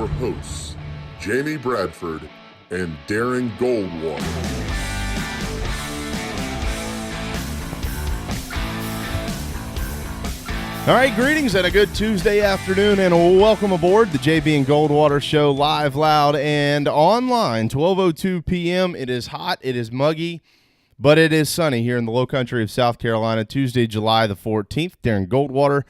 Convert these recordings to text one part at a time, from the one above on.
your hosts, Jamie Bradford and Darren Goldwater. All right, greetings and a good Tuesday afternoon, and welcome aboard the JB and Goldwater Show, live, loud, and online, 12:02 p.m. It is hot, it is muggy, but it is sunny here in the low country of South Carolina, Tuesday, July the 14th. Darren Goldwater,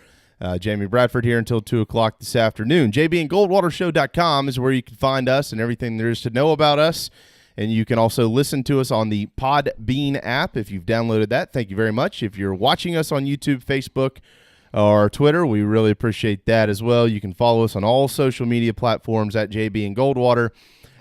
Jamie Bradford here until 2 o'clock this afternoon. JBandGoldwaterShow.com is where you can find us and everything there is to know about us, and you can also listen to us on the Podbean app if you've downloaded that. Thank you very much. If you're watching us on YouTube, Facebook, or Twitter, we really appreciate that as well. You can follow us on all social media platforms at JB and Goldwater.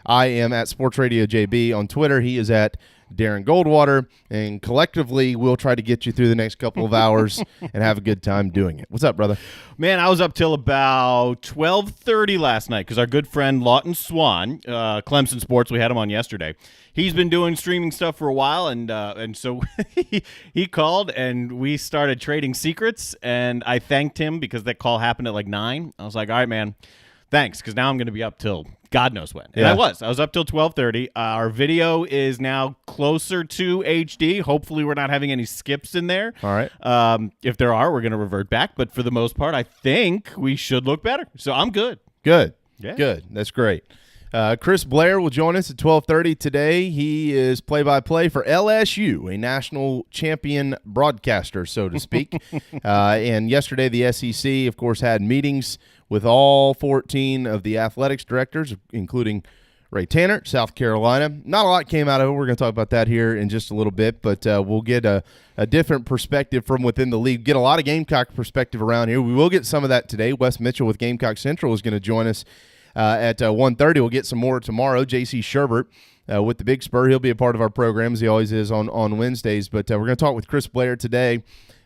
I am at Sports Radio JB on Twitter. He is at Darren Goldwater, and collectively we'll try to get you through the next couple of hours and have a good time doing it. What's up, brother? Man, I was up till about 12:30 last night because our good friend Lawton Swan, Clemson Sports, we had him on yesterday. He's been doing streaming stuff for a while, and so he called, and we started trading secrets, and I thanked him because that call happened at like 9. I was like, all right, man, thanks, because now I'm going to be up till God knows when. And yeah. I was up till 12:30. Our video is now closer to HD. Hopefully we're not having any skips in there. All right. If there are, we're going to revert back, but for the most part, I think we should look better. So I'm good. Good. Yeah. Good. That's great. Chris Blair will join us at 12:30 today. He is play-by-play for LSU, a national champion broadcaster, so to speak. And yesterday the SEC, of course, had meetings with all 14 of the athletics directors, including Ray Tanner, South Carolina. Not a lot came out of it. We're going to talk about that here in just a little bit, but we'll get a different perspective from within the league. Get a lot of Gamecock perspective around here. We will get some of that today. Wes Mitchell with Gamecock Central is going to join us at 1:30. We'll get some more tomorrow. J.C. Sherbert with the Big Spur. He'll be a part of our program, as he always is on Wednesdays. But we're going to talk with Chris Blair today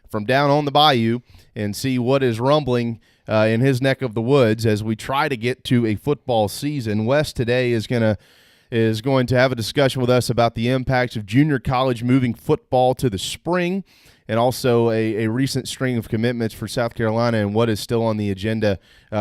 from down on the bayou and see what is rumbling in his neck of the woods as we try to get to a football season. Wes today is going to have a discussion with us about the impacts of junior college moving football to the spring, and also a recent string of commitments for South Carolina and what is still on the agenda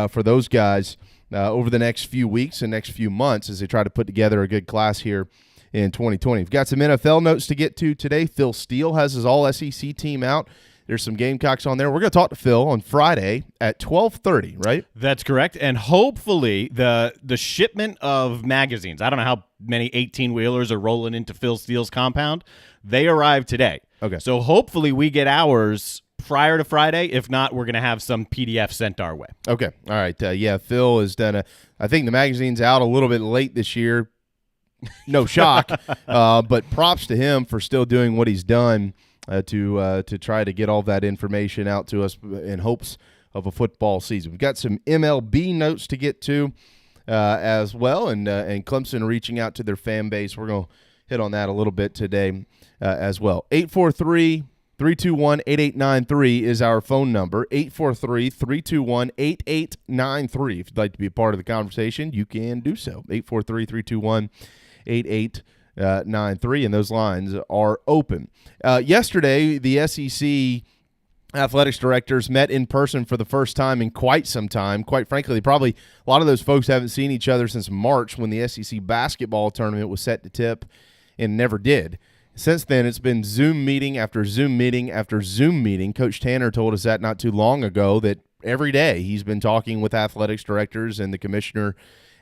for those guys over the next few weeks and next few months as they try to put together a good class here in 2020. We've got some NFL notes to get to today. Phil Steele has his all-SEC team out. There's some Gamecocks on there. We're going to talk to Phil on Friday at 12:30, right? That's correct. And hopefully the shipment of magazines, I don't know how many 18-wheelers are rolling into Phil Steele's compound. They arrive today. Okay. So hopefully we get ours prior to Friday. If not, we're going to have some PDF sent our way. Okay. All right. Yeah, Phil has done I think the magazine's out a little bit late this year. No shock. But props to him for still doing what he's done to try to get all that information out to us in hopes of a football season. We've got some MLB notes to get to as well, and Clemson reaching out to their fan base. We're going to hit on that a little bit today as well. 843-321-8893 is our phone number, 843-321-8893. If you'd like to be a part of the conversation, you can do so, 843-321-8893. 93, and those lines are open. Yesterday, the SEC athletics directors met in person for the first time in quite some time. Quite frankly, probably a lot of those folks haven't seen each other since March when the SEC basketball tournament was set to tip and never did. Since then, it's been Zoom meeting after Zoom meeting after Zoom meeting. Coach Tanner told us that not too long ago, that every day he's been talking with athletics directors and the commissioner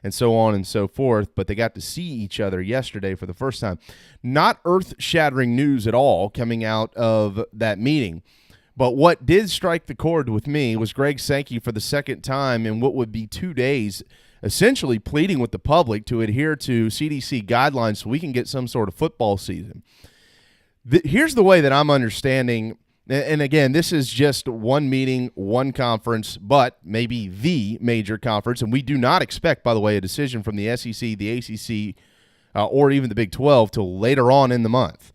and so on and so forth, but they got to see each other yesterday for the first time. Not earth-shattering news at all coming out of that meeting, but what did strike the chord with me was Greg Sankey for the second time in what would be 2 days essentially pleading with the public to adhere to CDC guidelines so we can get some sort of football season. Here's the way that I'm understanding. And again, this is just one meeting, one conference, but maybe the major conference. And we do not expect, by the way, a decision from the SEC, the ACC, or even the Big 12 till later on in the month.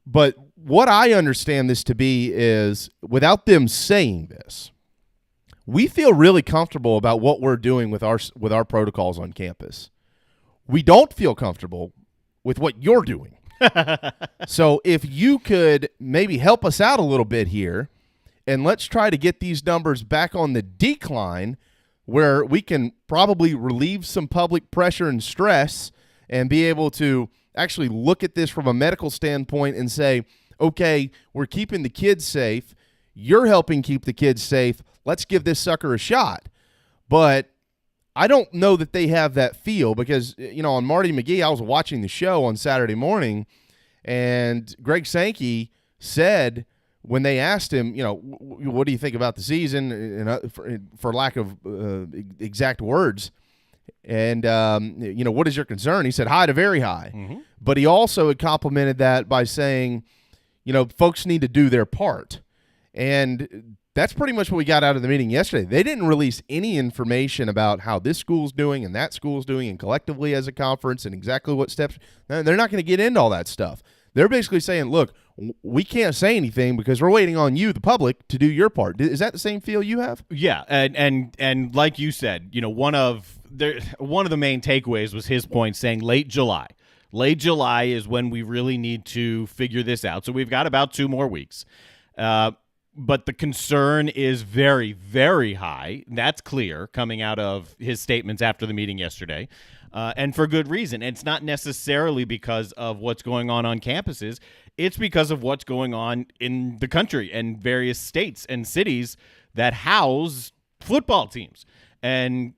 But what I understand this to be is, without them saying this, we feel really comfortable about what we're doing with our protocols on campus. We don't feel comfortable with what you're doing. So if you could maybe help us out a little bit here, and let's try to get these numbers back on the decline where we can probably relieve some public pressure and stress and be able to actually look at this from a medical standpoint and say, okay, we're keeping the kids safe. You're helping keep the kids safe. Let's give this sucker a shot. But I don't know that they have that feel because, on Marty McGee, I was watching the show on Saturday morning, and Greg Sankey said when they asked him, what do you think about the season, and for lack of exact words, and, what is your concern? He said high to very high. Mm-hmm. But he also had complimented that by saying, folks need to do their part. And that's pretty much what we got out of the meeting yesterday. They didn't release any information about how this school's doing and that school's doing and collectively as a conference and exactly what steps. They're not going to get into all that stuff. They're basically saying, look, we can't say anything because we're waiting on you, the public, to do your part. Is that the same feel you have? Yeah, and like you said, one of the main takeaways was his point saying late July. Late July is when we really need to figure this out. So we've got about 2 more weeks. But the concern is very, very high. That's clear coming out of his statements after the meeting yesterday, and for good reason. It's not necessarily because of what's going on campuses. It's because of what's going on in the country and various states and cities that house football teams. And,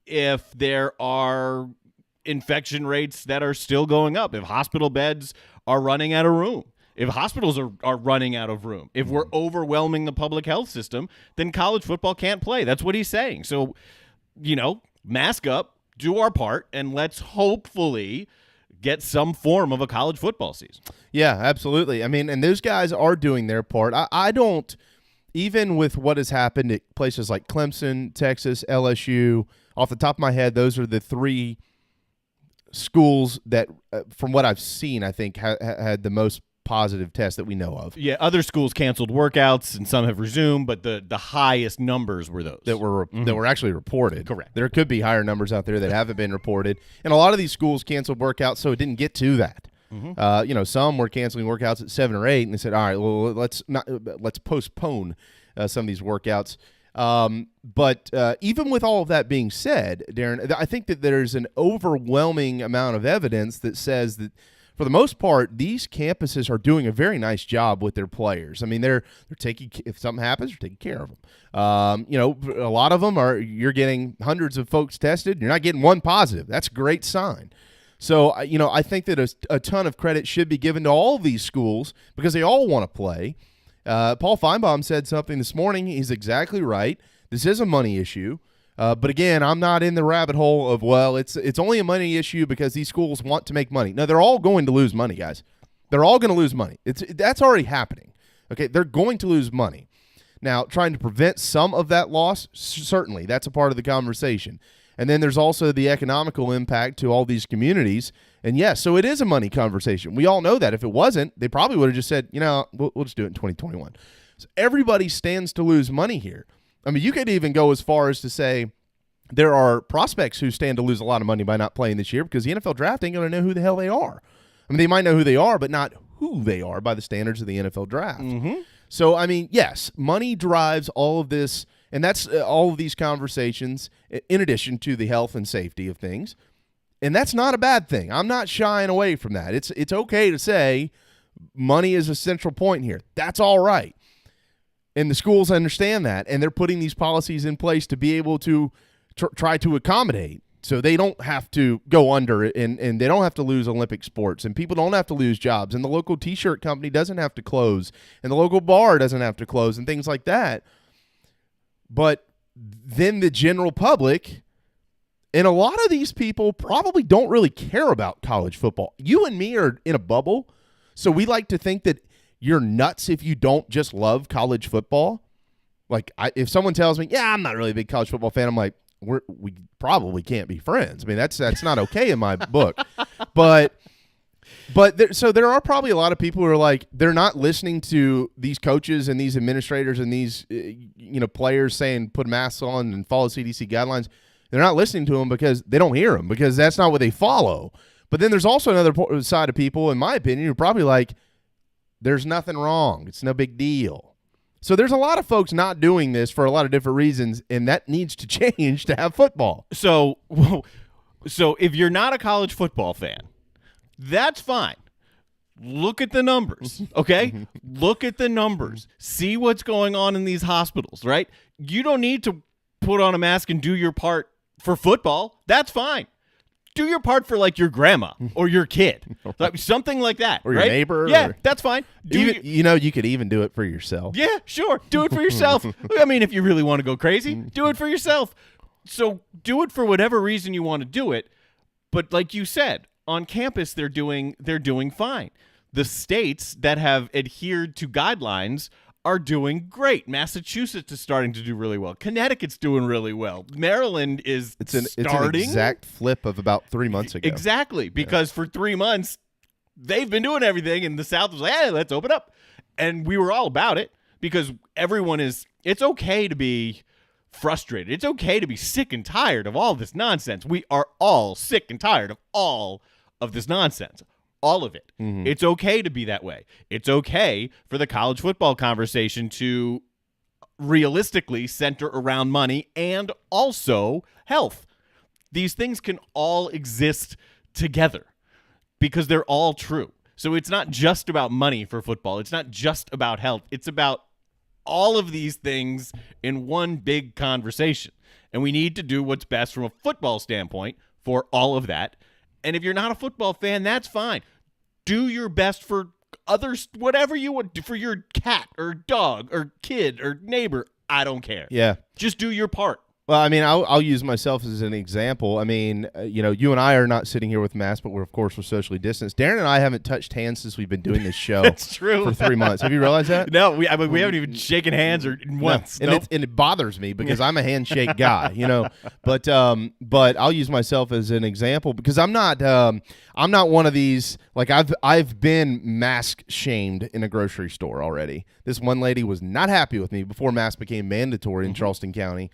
if there are infection rates that are still going up, if hospital beds are running out of room, if hospitals are running out of room, if we're overwhelming the public health system, then college football can't play. That's what he's saying. So, mask up, do our part, and let's hopefully get some form of a college football season. Yeah, absolutely. I mean, and those guys are doing their part. I don't, even with what has happened at places like Clemson, Texas, LSU, off the top of my head, those are the 3 schools that, from what I've seen, I think had the most positive tests that we know of. Yeah, other schools canceled workouts and some have resumed, but the highest numbers were those that were actually reported. Correct. There could be higher numbers out there that haven't been reported, and a lot of these schools canceled workouts, so it didn't get to that. Mm-hmm. Some were canceling workouts at 7 or 8, and they said, all right, well, let's postpone some of these workouts. But even with all of that being said, Darren, I think that there's an overwhelming amount of evidence that says that, for the most part, these campuses are doing a very nice job with their players. I mean, they're taking, if something happens, they're taking care of them. A lot of them you're getting hundreds of folks tested. You're not getting one positive. That's a great sign. So, I think that a ton of credit should be given to all of these schools because they all want to play. Paul Feinbaum said something this morning. He's exactly right. This is a money issue. But again, I'm not in the rabbit hole of, well, it's only a money issue because these schools want to make money. No, they're all going to lose money, guys. They're all going to lose money. That's already happening. Okay, they're going to lose money. Now, trying to prevent some of that loss, certainly, that's a part of the conversation. And then there's also the economical impact to all these communities. And yes, so it is a money conversation. We all know that. If it wasn't, they probably would have just said, we'll just do it in 2021. So everybody stands to lose money here. I mean, you could even go as far as to say there are prospects who stand to lose a lot of money by not playing this year because the NFL draft ain't going to know who the hell they are. I mean, they might know who they are, but not who they are by the standards of the NFL draft. Mm-hmm. So, I mean, yes, money drives all of this, and that's all of these conversations in addition to the health and safety of things. And that's not a bad thing. I'm not shying away from that. It's okay to say money is a central point here. That's all right. And the schools understand that, and they're putting these policies in place to be able to try to accommodate so they don't have to go under it and they don't have to lose Olympic sports and people don't have to lose jobs and the local T-shirt company doesn't have to close and the local bar doesn't have to close and things like that. But then the general public and a lot of these people probably don't really care about college football. You and me are in a bubble, so we like to think that you're nuts if you don't just love college football. Like, if someone tells me, yeah, I'm not really a big college football fan, I'm like, we probably can't be friends. I mean, that's not okay in my book. But there are probably a lot of people who are like, they're not listening to these coaches and these administrators and these players saying put masks on and follow CDC guidelines. They're not listening to them because they don't hear them because that's not what they follow. But then there's also another side of people, in my opinion, who are probably like, there's nothing wrong. It's no big deal. So there's a lot of folks not doing this for a lot of different reasons, and that needs to change to have football. So if you're not a college football fan, that's fine. Look at the numbers, okay? Look at the numbers. See what's going on in these hospitals, right? You don't need to put on a mask and do your part for football. That's fine. Do your part for, like, your grandma or your kid, like, something like that, or your right? neighbor. Yeah, that's fine. You could even do it for yourself. Yeah, sure. Do it for yourself. I mean, if you really want to go crazy, do it for yourself. So do it for whatever reason you want to do it. But like you said, on campus, they're doing fine. The states that have adhered to guidelines are doing great. Massachusetts is starting to do really well. Connecticut's doing really well. Maryland is starting. It's an exact flip of about 3 months ago. Exactly, because for 3 months, they've been doing everything, and the South was like, hey, let's open up. And we were all about it because it's okay to be frustrated. It's okay to be sick and tired of all this nonsense. We are all sick and tired of all of this nonsense. All of it. Mm-hmm. It's okay to be that way. It's okay for the college football conversation to realistically center around money and also health. These things can all exist together because they're all true. So it's not just about money for football. It's not just about health. It's about all of these things in one big conversation. And we need to do what's best from a football standpoint for all of that. And if you're not a football fan, that's fine. Do your best for others, whatever you want, for your cat or dog or kid or neighbor. I don't care. Yeah. Just do your part. Well, I mean, I'll use myself as an example. I mean, you and I are not sitting here with masks, but we're socially distanced. Darren and I haven't touched hands since we've been doing this show. That's true. For 3 months. Have you realized that? No, we haven't even shaken hands once. No. And it bothers me because I'm a handshake guy, But I'll use myself as an example because I'm not one of these, like, I've been mask shamed in a grocery store already. This one lady was not happy with me before masks became mandatory in Charleston County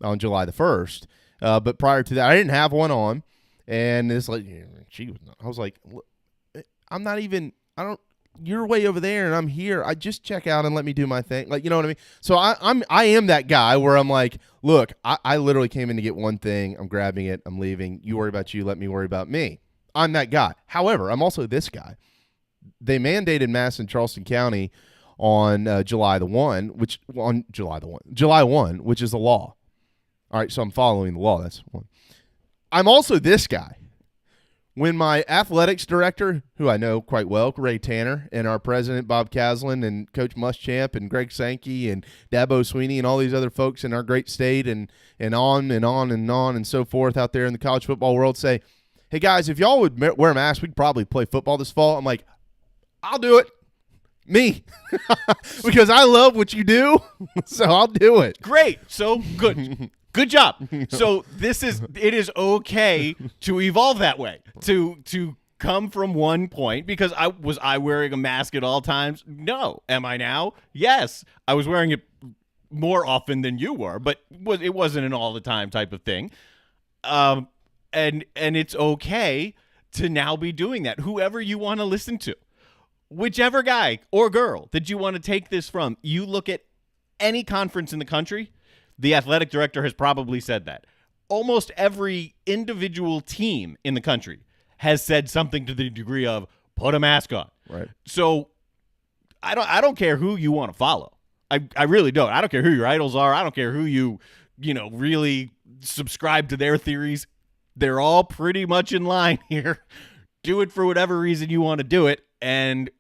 on July the 1st. But prior to that, I didn't have one on. And it's like, I was like, I'm not even, you're way over there and I'm here. I just check out and let me do my thing. Like, you know what I mean? So I am that guy where I'm like, look, I literally came in to get one thing. I'm grabbing it. I'm leaving. You worry about you. Let me worry about me. I'm that guy. However, I'm also this guy. They mandated masks in Charleston County on July 1, which is the law. All right, so I'm following the law. That's one. I'm also this guy. When my athletics director, who I know quite well, Ray Tanner, and our president, Bob Caslin, and Coach Muschamp, and Greg Sankey, and Dabo Sweeney, and all these other folks in our great state, and on and on and on and so forth out there in the college football world say, hey, guys, if y'all would wear masks, we'd probably play football this fall. I'm like, I'll do it. Me. Because I love what you do, so I'll do it. Great. So good. Good job. So it is okay to evolve that way, to come from one point, because I wearing a mask at all times? No. Am I now? Yes. I was wearing it more often than you were, but it wasn't an all the time type of thing. And it's okay to now be doing that. Whoever you want to listen to, whichever guy or girl that you want to take this from, you look at any conference in the country. The athletic director has probably said that. Almost every individual team in the country has said something to the degree of put a mask on. Right. So I don't care who you want to follow. I really don't. I don't care who your idols are. I don't care who you really subscribe to their theories. They're all pretty much in line here. Do it for whatever reason you want to do it. And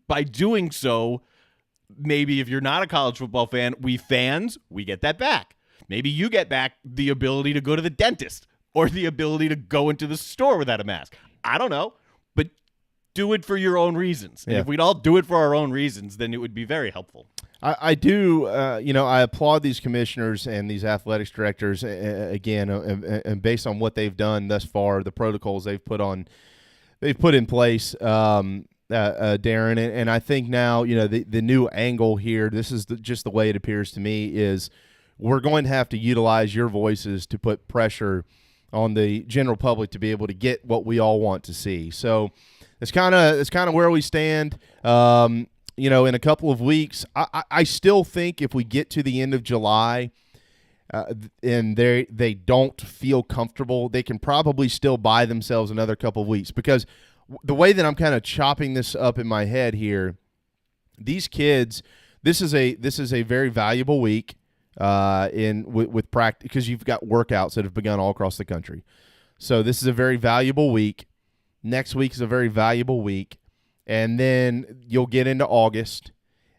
by doing so, maybe if you're not a college football fan, we get that back. Maybe you get back the ability to go to the dentist or the ability to go into the store without a mask. I don't know, but do it for your own reasons. And if we'd all do it for our own reasons, then it would be very helpful. I do, I applaud these commissioners and these athletics directors, again, and based on what they've done thus far, the protocols they've put in place, Darren, and I think now, the new angle here, this is just the way it appears to me, is we're going to have to utilize your voices to put pressure on the general public to be able to get what we all want to see. So it's kind of where we stand. in a couple of weeks, I still think if we get to the end of July and they don't feel comfortable, they can probably still buy themselves another couple of weeks, because the way that I'm kind of chopping this up in my head here, these kids, this is a very valuable week with practice, because you've got workouts that have begun all across the country. So this is a very valuable week. Next week is a very valuable week. And then you'll get into August.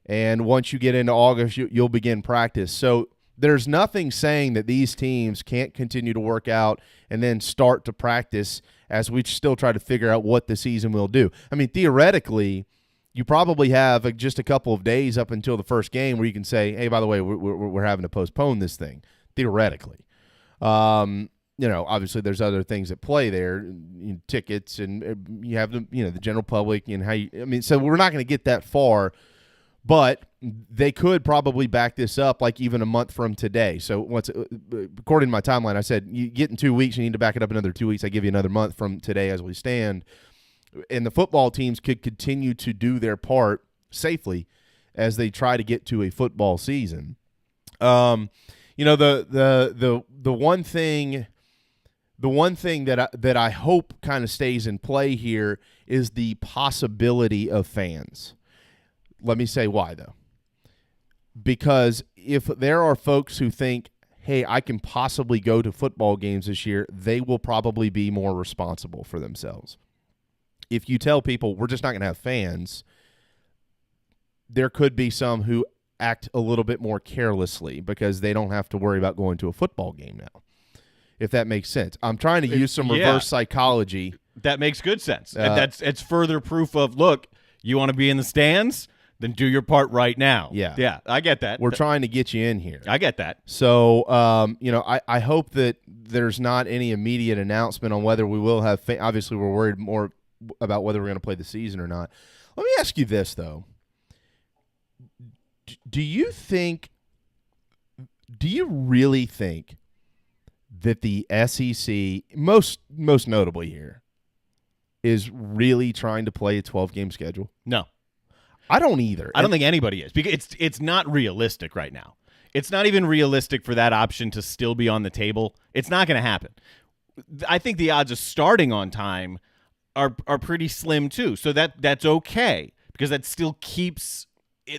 And once you get into August, you'll begin practice. So there's nothing saying that these teams can't continue to work out and then start to practice as we still try to figure out what the season will do. I mean, theoretically, you probably have just a couple of days up until the first game where you can say, hey, by the way, we're having to postpone this thing, theoretically. Obviously there's other things at play there, tickets, and you have the general public, and so we're not going to get that far, but they could probably back this up like even a month from today. So according to my timeline, I said you get in 2 weeks, you need to back it up another 2 weeks. I give you another month from today as we stand, and the football teams could continue to do their part safely as they try to get to a football season. The one thing that I hope kind of stays in play here is the possibility of fans. Let me say why, though. Because if there are folks who think, hey, I can possibly go to football games this year, they will probably be more responsible for themselves. If you tell people we're just not going to have fans, there could be some who act a little bit more carelessly because they don't have to worry about going to a football game now, if that makes sense. I'm trying to use some reverse psychology. That makes good sense. And it's further proof of, look, you want to be in the stands? Then do your part right now. Yeah, I get that. We're trying to get you in here. I get that. So, I hope that there's not any immediate announcement on whether we will have obviously, we're worried more about whether we're going to play the season or not. Let me ask you this, though. Do you really think that the SEC, most notably here, is really trying to play a 12-game schedule? No. I don't either. I don't think anybody is, because it's not realistic right now. It's not even realistic for that option to still be on the table. It's not going to happen. I think the odds of starting on time are pretty slim too. So that's okay, because that still keeps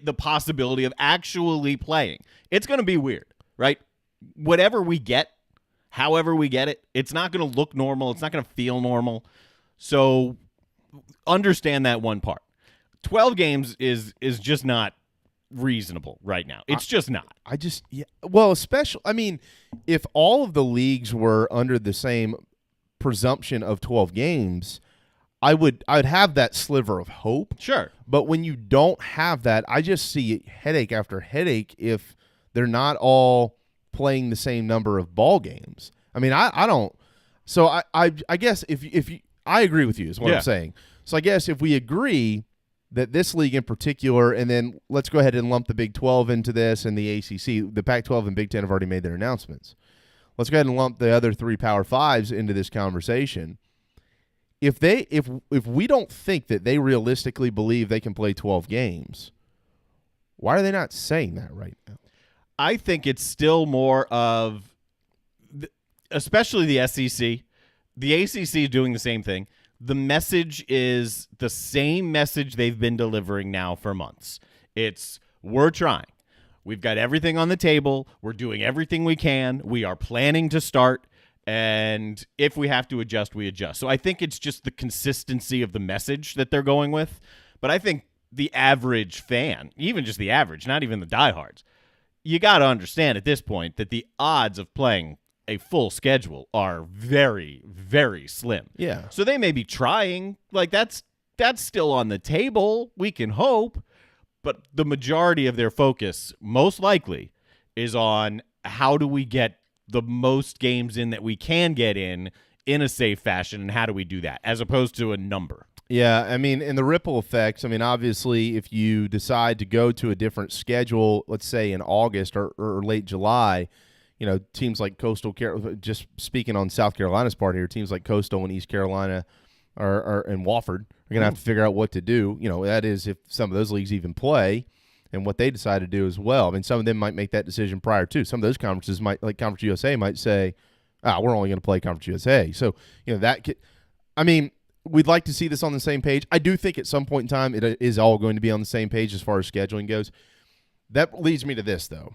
the possibility of actually playing. It's going to be weird, right? Whatever we get, however we get it, it's not going to look normal. It's not going to feel normal. So understand that one part. 12 games is just not reasonable right now. It's just not. Especially, if all of the leagues were under the same presumption of 12 games, I'd have that sliver of hope. Sure. But when you don't have that, I just see headache after headache if they're not all playing the same number of ball games. I don't. So I guess if you, I agree with you is what I'm saying. So I guess if we agree that this league in particular, and then let's go ahead and lump the Big 12 into this and the ACC. The Pac-12 and Big 10 have already made their announcements. Let's go ahead and lump the other three Power Fives into this conversation. If we don't think that they realistically believe they can play 12 games, why are they not saying that right now? I think it's still more of, especially the SEC. The ACC is doing the same thing. The message is the same message they've been delivering now for months. It's, we're trying. We've got everything on the table. We're doing everything we can. We are planning to start. And if we have to adjust, we adjust. So I think it's just the consistency of the message that they're going with. But I think the average fan, even just the average, not even the diehards, you got to understand at this point that the odds of playing a full schedule are very, very slim. Yeah. So they may be trying. Like, that's still on the table. We can hope. But the majority of their focus, most likely, is on how do we get the most games in that we can get in a safe fashion, and how do we do that, as opposed to a number. Yeah, and the ripple effects, obviously, if you decide to go to a different schedule, let's say in August or late July, teams like Coastal Carolina, just speaking on South Carolina's part here, teams like Coastal and East Carolina, or in Wofford are going to have to figure out what to do. That is if some of those leagues even play and what they decide to do as well. I mean, some of them might make that decision prior to. Some of those conferences might, like Conference USA, might say, we're only going to play Conference USA. So, we'd like to see this on the same page. I do think at some point in time it is all going to be on the same page as far as scheduling goes. That leads me to this, though.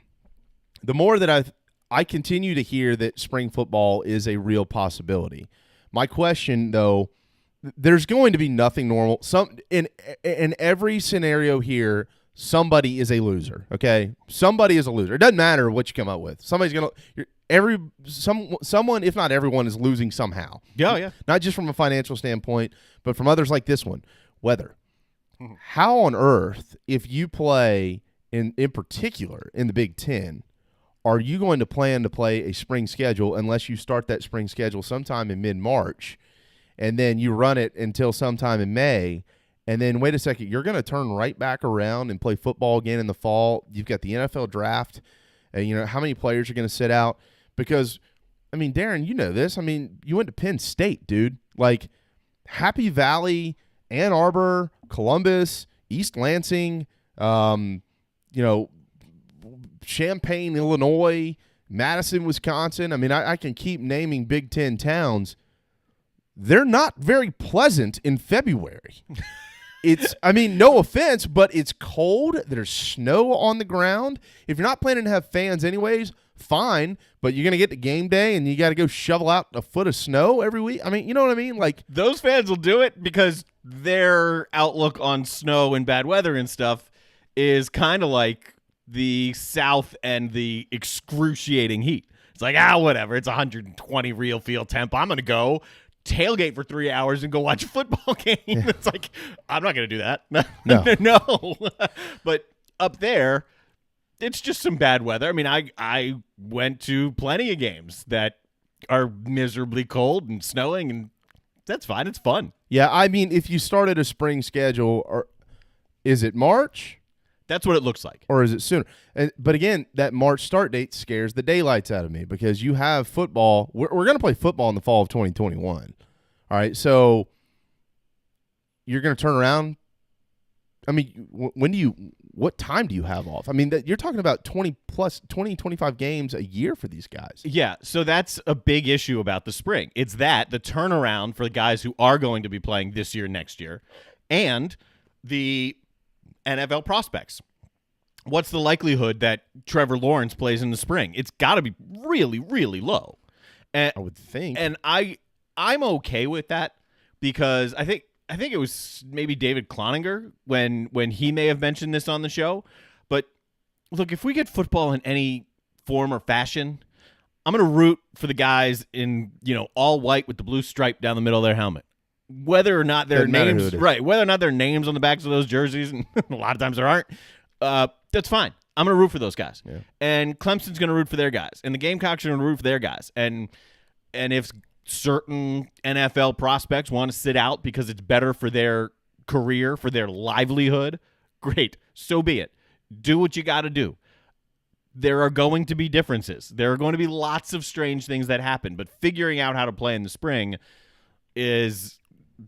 The more that I continue to hear that spring football is a real possibility. My question, though, there's going to be nothing normal. In every scenario here, somebody is a loser, okay? Somebody is a loser. It doesn't matter what you come up with. Somebody's going to someone, if not everyone, is losing somehow. Yeah. Not just from a financial standpoint, but from others like this one. Weather. How on earth, if you play in particular in the Big Ten, are you going to plan to play a spring schedule unless you start that spring schedule sometime in mid-March and then you run it until sometime in May, and then wait a second, you're going to turn right back around and play football again in the fall? You've got the NFL draft. How many players are going to sit out? Because, Darren, you know this. You went to Penn State, dude. Like, Happy Valley, Ann Arbor, Columbus, East Lansing, Champaign, Illinois, Madison, Wisconsin. I can keep naming Big Ten towns. They're not very pleasant in February. It's, no offense, but it's cold. There's snow on the ground. If you're not planning to have fans anyways, fine, but you're going to get to game day and you got to go shovel out a foot of snow every week. You know what I mean? Like, those fans will do it because their outlook on snow and bad weather and stuff is kind of like the South and the excruciating heat. It's like, whatever. It's 120 real field temp. I'm going to go tailgate for 3 hours and go watch a football game. Yeah. It's like, I'm not going to do that. No. No. But up there, it's just some bad weather. I went to plenty of games that are miserably cold and snowing, and that's fine. It's fun. Yeah, if you started a spring schedule, or is it March? That's what it looks like. Or is it sooner? But again, that March start date scares the daylights out of me because you have football. We're going to play football in the fall of 2021. All right, so you're going to turn around. What time do you have off? You're talking about 20, 25 games a year for these guys. Yeah, so that's a big issue about the spring. It's the turnaround for the guys who are going to be playing this year, next year, and the NFL prospects. What's the likelihood that Trevor Lawrence plays in the spring? It's got to be really, really low. And I would think. And I'm okay with that because I think it was maybe David Cloninger when he may have mentioned this on the show. But look, if we get football in any form or fashion, I'm going to root for the guys in, all white with the blue stripe down the middle of their helmet. Whether or not their names, right? Whether or not their names on the backs of those jerseys, and a lot of times there aren't. That's fine. I'm going to root for those guys, and Clemson's going to root for their guys, and the Gamecocks are going to root for their guys, and if certain NFL prospects want to sit out because it's better for their career, for their livelihood, great. So be it. Do what you got to do. There are going to be differences. There are going to be lots of strange things that happen, but figuring out how to play in the spring is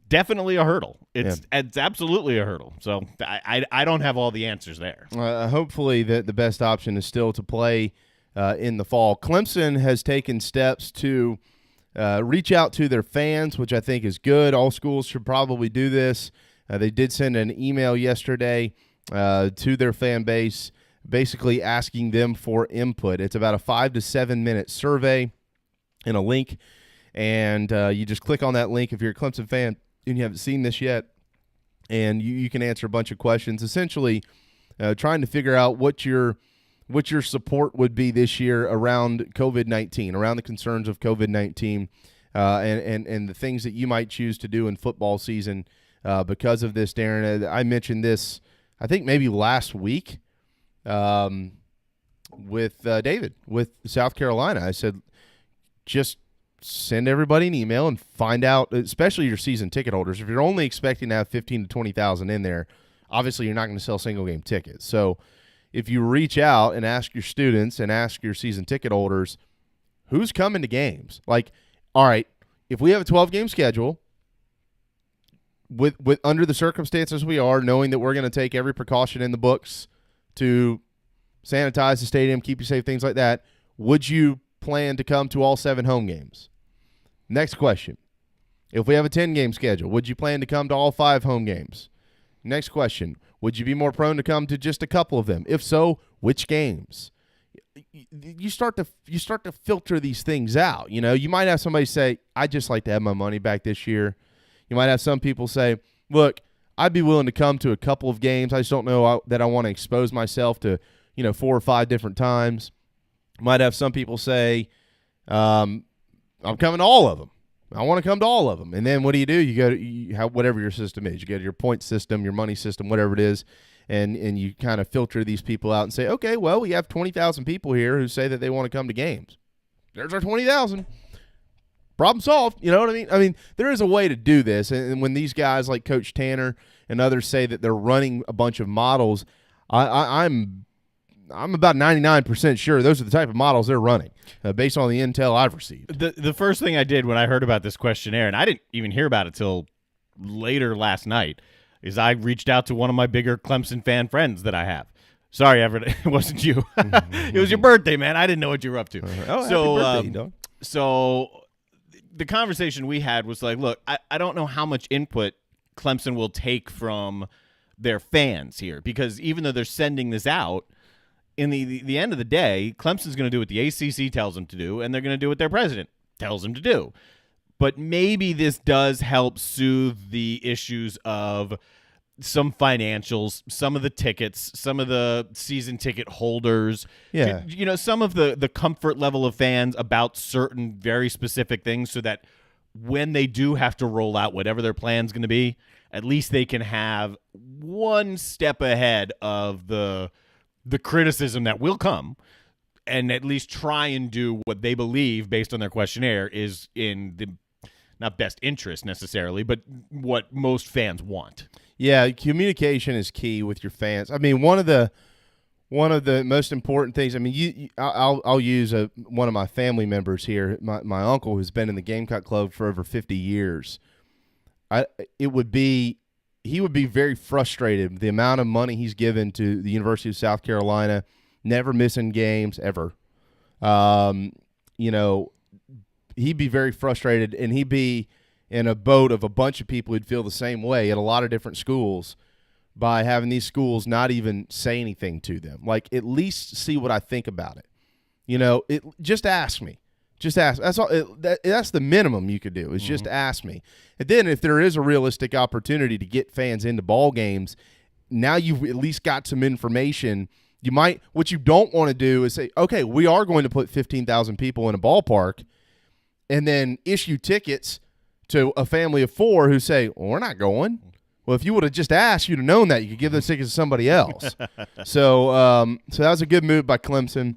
definitely a hurdle. It's absolutely a hurdle. So I don't have all the answers there. Hopefully the best option is still to play in the fall. Clemson has taken steps to reach out to their fans, which I think is good. All schools should probably do this. They did send an email yesterday to their fan base, basically asking them for input. It's about a 5 to 7 minute survey and a link. And you just click on that link if you're a Clemson fan and you haven't seen this yet, and you can answer a bunch of questions, essentially trying to figure out what your support would be this year around COVID-19, around the concerns of COVID-19, and the things that you might choose to do in football season because of this, Darren. I mentioned this, I think maybe last week with David, with South Carolina. I said, just send everybody an email and find out, especially your season ticket holders. If you're only expecting to have 15 to 20,000 in there, obviously you're not going to sell single game tickets. So if you reach out and ask your students and ask your season ticket holders, who's coming to games? Like, all right, if we have a 12-game schedule with under the circumstances we are, knowing that we're going to take every precaution in the books to sanitize the stadium, keep you safe, things like that, would you plan to come to all 7 home games? Next question. If we have a 10-game schedule, would you plan to come to all 5 home games? Next question. Would you be more prone to come to just a couple of them? If so, which games? You start to filter these things out. You know, you might have somebody say, I'd just like to have my money back this year. You might have some people say, look, I'd be willing to come to a couple of games. I just don't know that I want to expose myself to, 4 or 5 different times. Might have some people say, I'm coming to all of them. I want to come to all of them. And then what do? You have whatever your system is. You go to your point system, your money system, whatever it is, and you kind of filter these people out and say, okay, well, we have 20,000 people here who say that they want to come to games. There's our 20,000. Problem solved. You know what I mean? I mean, there is a way to do this. And when these guys like Coach Tanner and others say that they're running a bunch of models, I'm about 99% sure those are the type of models they're running based on the intel I've received. The first thing I did when I heard about this questionnaire, and I didn't even hear about it till later last night, is I reached out to one of my bigger Clemson fan friends that I have. Sorry, Everett, it wasn't you. It was your birthday, man. I didn't know what you were up to. Oh, so, happy birthday, dog. So the conversation we had was like, look, I don't know how much input Clemson will take from their fans here, because even though they're sending this out, in the end of the day, Clemson's going to do what the ACC tells them to do, and they're going to do what their president tells them to do. But maybe this does help soothe the issues of some financials, some of the tickets, some of the season ticket holders. Yeah. Some of the comfort level of fans about certain very specific things, so that when they do have to roll out whatever their plan's going to be, at least they can have one step ahead of the criticism that will come, and at least try and do what they believe based on their questionnaire is in the not best interest necessarily, but what most fans want. Yeah, communication is key with your fans. I mean, one of the most important things. I mean, I'll use one of my family members here, my uncle, who's been in the Gamecock Club for over 50 years. He would be very frustrated with the amount of money he's given to the University of South Carolina, never missing games ever. He'd be very frustrated, and he'd be in a boat of a bunch of people who'd feel the same way at a lot of different schools by having these schools not even say anything to them. Like, at least see what I think about it. Just ask me. Just ask. That's all. That's the minimum you could do is just ask me. And then if there is a realistic opportunity to get fans into ball games, now you've at least got some information. What you don't want to do is say, okay, we are going to put 15,000 people in a ballpark, and then issue tickets to a family of 4 who say, well, we're not going. Well, if you would have just asked, you'd have known that. You could give those tickets to somebody else. So that was a good move by Clemson,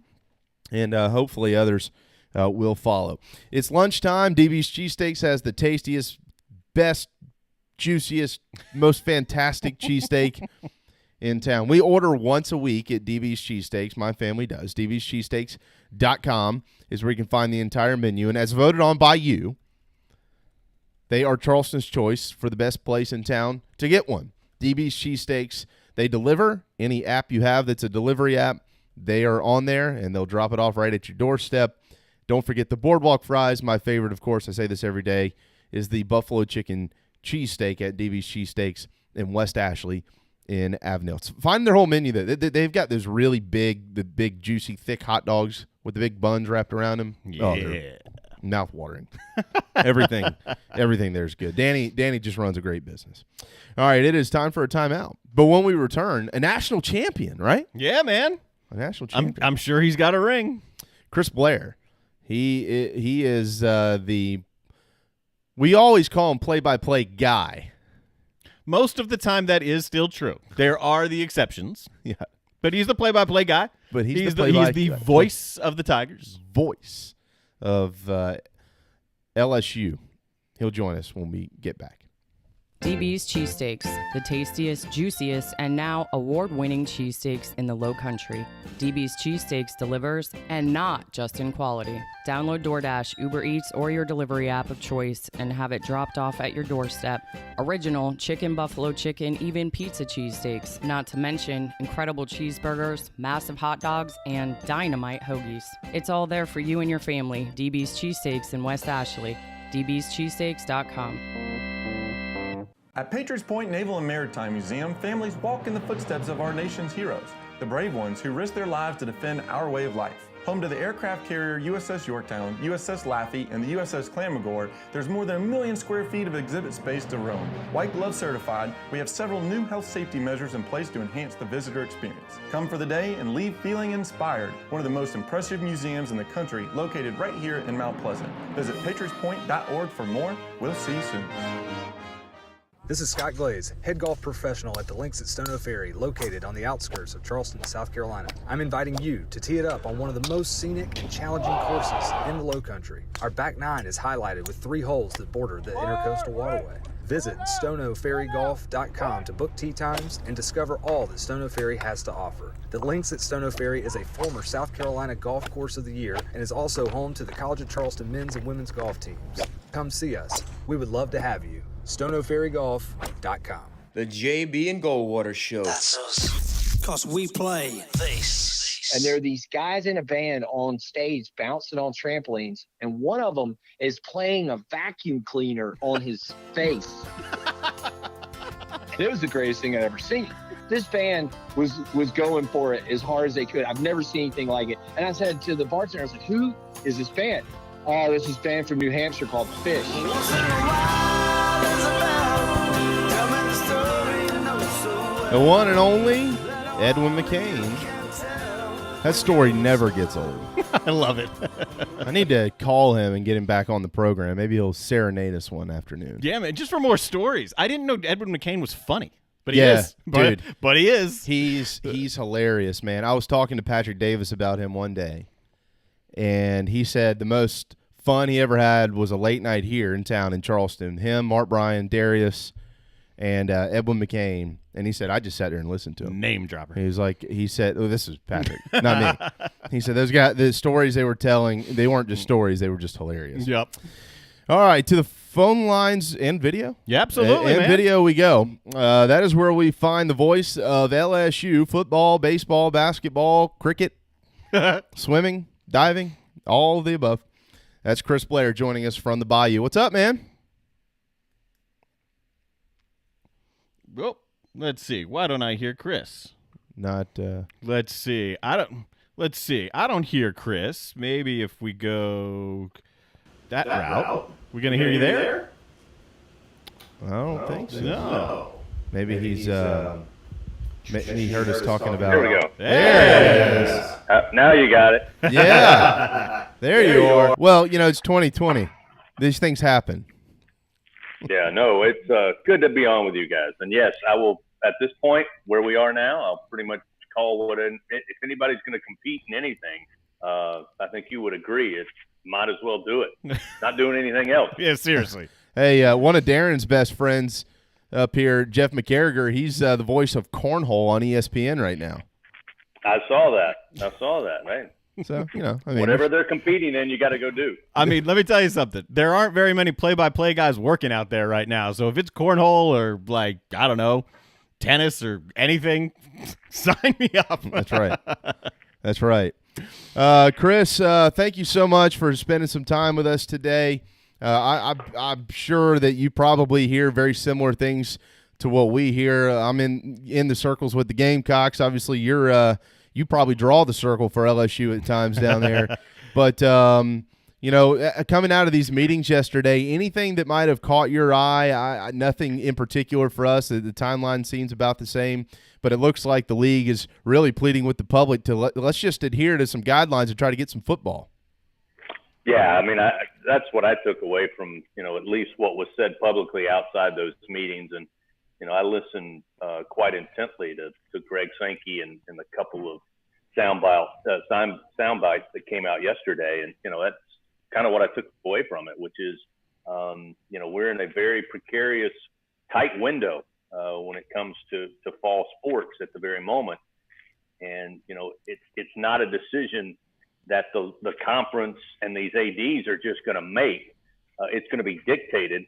and hopefully others will follow. It's lunchtime. DB's Cheesesteaks has the tastiest, best, juiciest, most fantastic cheesesteak in town. We order once a week at DB's Cheesesteaks. My family does. DB'sCheesesteaks.com is where you can find the entire menu. And as voted on by you, they are Charleston's choice for the best place in town to get one. DB's Cheesesteaks. They deliver. Any app you have that's a delivery app, they are on there, and they'll drop it off right at your doorstep. Don't forget the boardwalk fries. My favorite, of course, I say this every day, is the buffalo chicken cheesesteak at DB's Cheesesteaks in West Ashley in Avenel. Find their whole menu there. They've got those really big, juicy, thick hot dogs with the big buns wrapped around them. Yeah. Oh, they're mouth-watering. Everything there is good. Danny just runs a great business. All right, it is time for a timeout. But when we return, a national champion, right? Yeah, man. A national champion. I'm sure he's got a ring. Chris Blair. He is we always call him play-by-play guy. Most of the time, that is still true. There are the exceptions. Yeah. But he's the play-by-play guy. But he's the voice of the Tigers. Voice of LSU. He'll join us when we get back. DB's Cheesesteaks, the tastiest, juiciest, and now award-winning cheesesteaks in the Low Country. DB's Cheesesteaks delivers, and not just in quality. Download DoorDash, Uber Eats, or your delivery app of choice and have it dropped off at your doorstep. Original chicken, buffalo chicken, even pizza cheesesteaks, not to mention incredible cheeseburgers, massive hot dogs, and dynamite hoagies. It's all there for you and your family. DB's Cheesesteaks in West Ashley. dbscheesesteaks.com. At Patriots Point Naval and Maritime Museum, families walk in the footsteps of our nation's heroes, the brave ones who risked their lives to defend our way of life. Home to the aircraft carrier USS Yorktown, USS Laffey, and the USS Clamagore, there's more than 1 million square feet of exhibit space to roam. White Glove certified, we have several new health safety measures in place to enhance the visitor experience. Come for the day and leave feeling inspired. One of the most impressive museums in the country, located right here in Mount Pleasant. Visit patriotspoint.org for more. We'll see you soon. This is Scott Glaze, head golf professional at the links at Stono Ferry, located on the outskirts of Charleston, South Carolina. I'm inviting you to tee it up on one of the most scenic and challenging courses in the Low Country. Our back nine is highlighted with 3 holes that border the Intercoastal Waterway. Visit stonoferrygolf.com to book tee times and discover all that Stono Ferry has to offer. The links at Stono Ferry is a former South Carolina Golf Course of the Year and is also home to the College of Charleston men's and women's golf teams. Come see us. We would love to have you. stonoferrygolf.com. The JB and Goldwater Show. That's us. 'Cause we play this. And there are these guys in a band on stage bouncing on trampolines, and one of them is playing a vacuum cleaner on his face. It was the greatest thing I'd ever seen. This band was going for it as hard as they could. I've never seen anything like it. And I said to the bartender, I was like, who is this band? Oh, this is a band from New Hampshire called Fish. The one and only Edwin McCain. That story never gets old. I love it. I need to call him and get him back on the program. Maybe he'll serenade us one afternoon. Yeah, man, just for more stories. I didn't know Edwin McCain was funny, but he Yeah, is. dude. But he is. He's hilarious, man. I was talking to Patrick Davis about him one day, and he said the most fun he ever had was a late night here in town in Charleston. Him, Mark Bryan, Darius, and Edwin McCain. And he said, I just sat there and listened to him. Name dropper. He said, oh, this is Patrick, not me. He said, those guys, the stories they were telling, they weren't just stories, they were just hilarious. Yep. All right, to the phone lines and video. Yeah, absolutely, and man. video we go. That is where we find the voice of LSU football, baseball, basketball, cricket, swimming, diving, all of the above. That's Chris Blair joining us from the Bayou. What's up, man? Well, let's see. Why don't I hear Chris? Let's see. I don't hear Chris. Maybe if we go that route. We're going to hear you there? I don't think so. No. Maybe he heard us talking about. Here we go. There it is. Now you got it. Yeah. There you are. Well, it's 2020. These things happen. Yeah, no, it's good to be on with you guys. And yes, I will, at this point where we are now, I'll pretty much call if anybody's going to compete in anything, I think you would agree. It might as well do it. Not doing anything else. Yeah, seriously. Hey, one of Darren's best friends up here, Jeff McCarriger, he's the voice of Cornhole on ESPN right now. I saw that, right? So, whatever they're competing in, you got to go do. I mean, let me tell you something. There aren't very many play-by-play guys working out there right now. So if it's cornhole or, I don't know, tennis or anything, sign me up. That's right. Chris, thank you so much for spending some time with us today. I'm sure that you probably hear very similar things to what we hear. I'm in the circles with the Gamecocks. Obviously, you probably draw the circle for LSU at times down there. But, coming out of these meetings yesterday, anything that might have caught your eye, nothing in particular for us. The timeline seems about the same, but it looks like the league is really pleading with the public to let's just adhere to some guidelines and try to get some football. Yeah, I mean, that's what I took away from, at least what was said publicly outside those meetings. And, I listened quite intently to Greg Sankey and a couple of sound bites that came out yesterday. And, that's kind of what I took away from it, which is, we're in a very precarious tight window when it comes to fall sports at the very moment. And, it's not a decision that the conference and these ADs are just going to make. It's going to be dictated,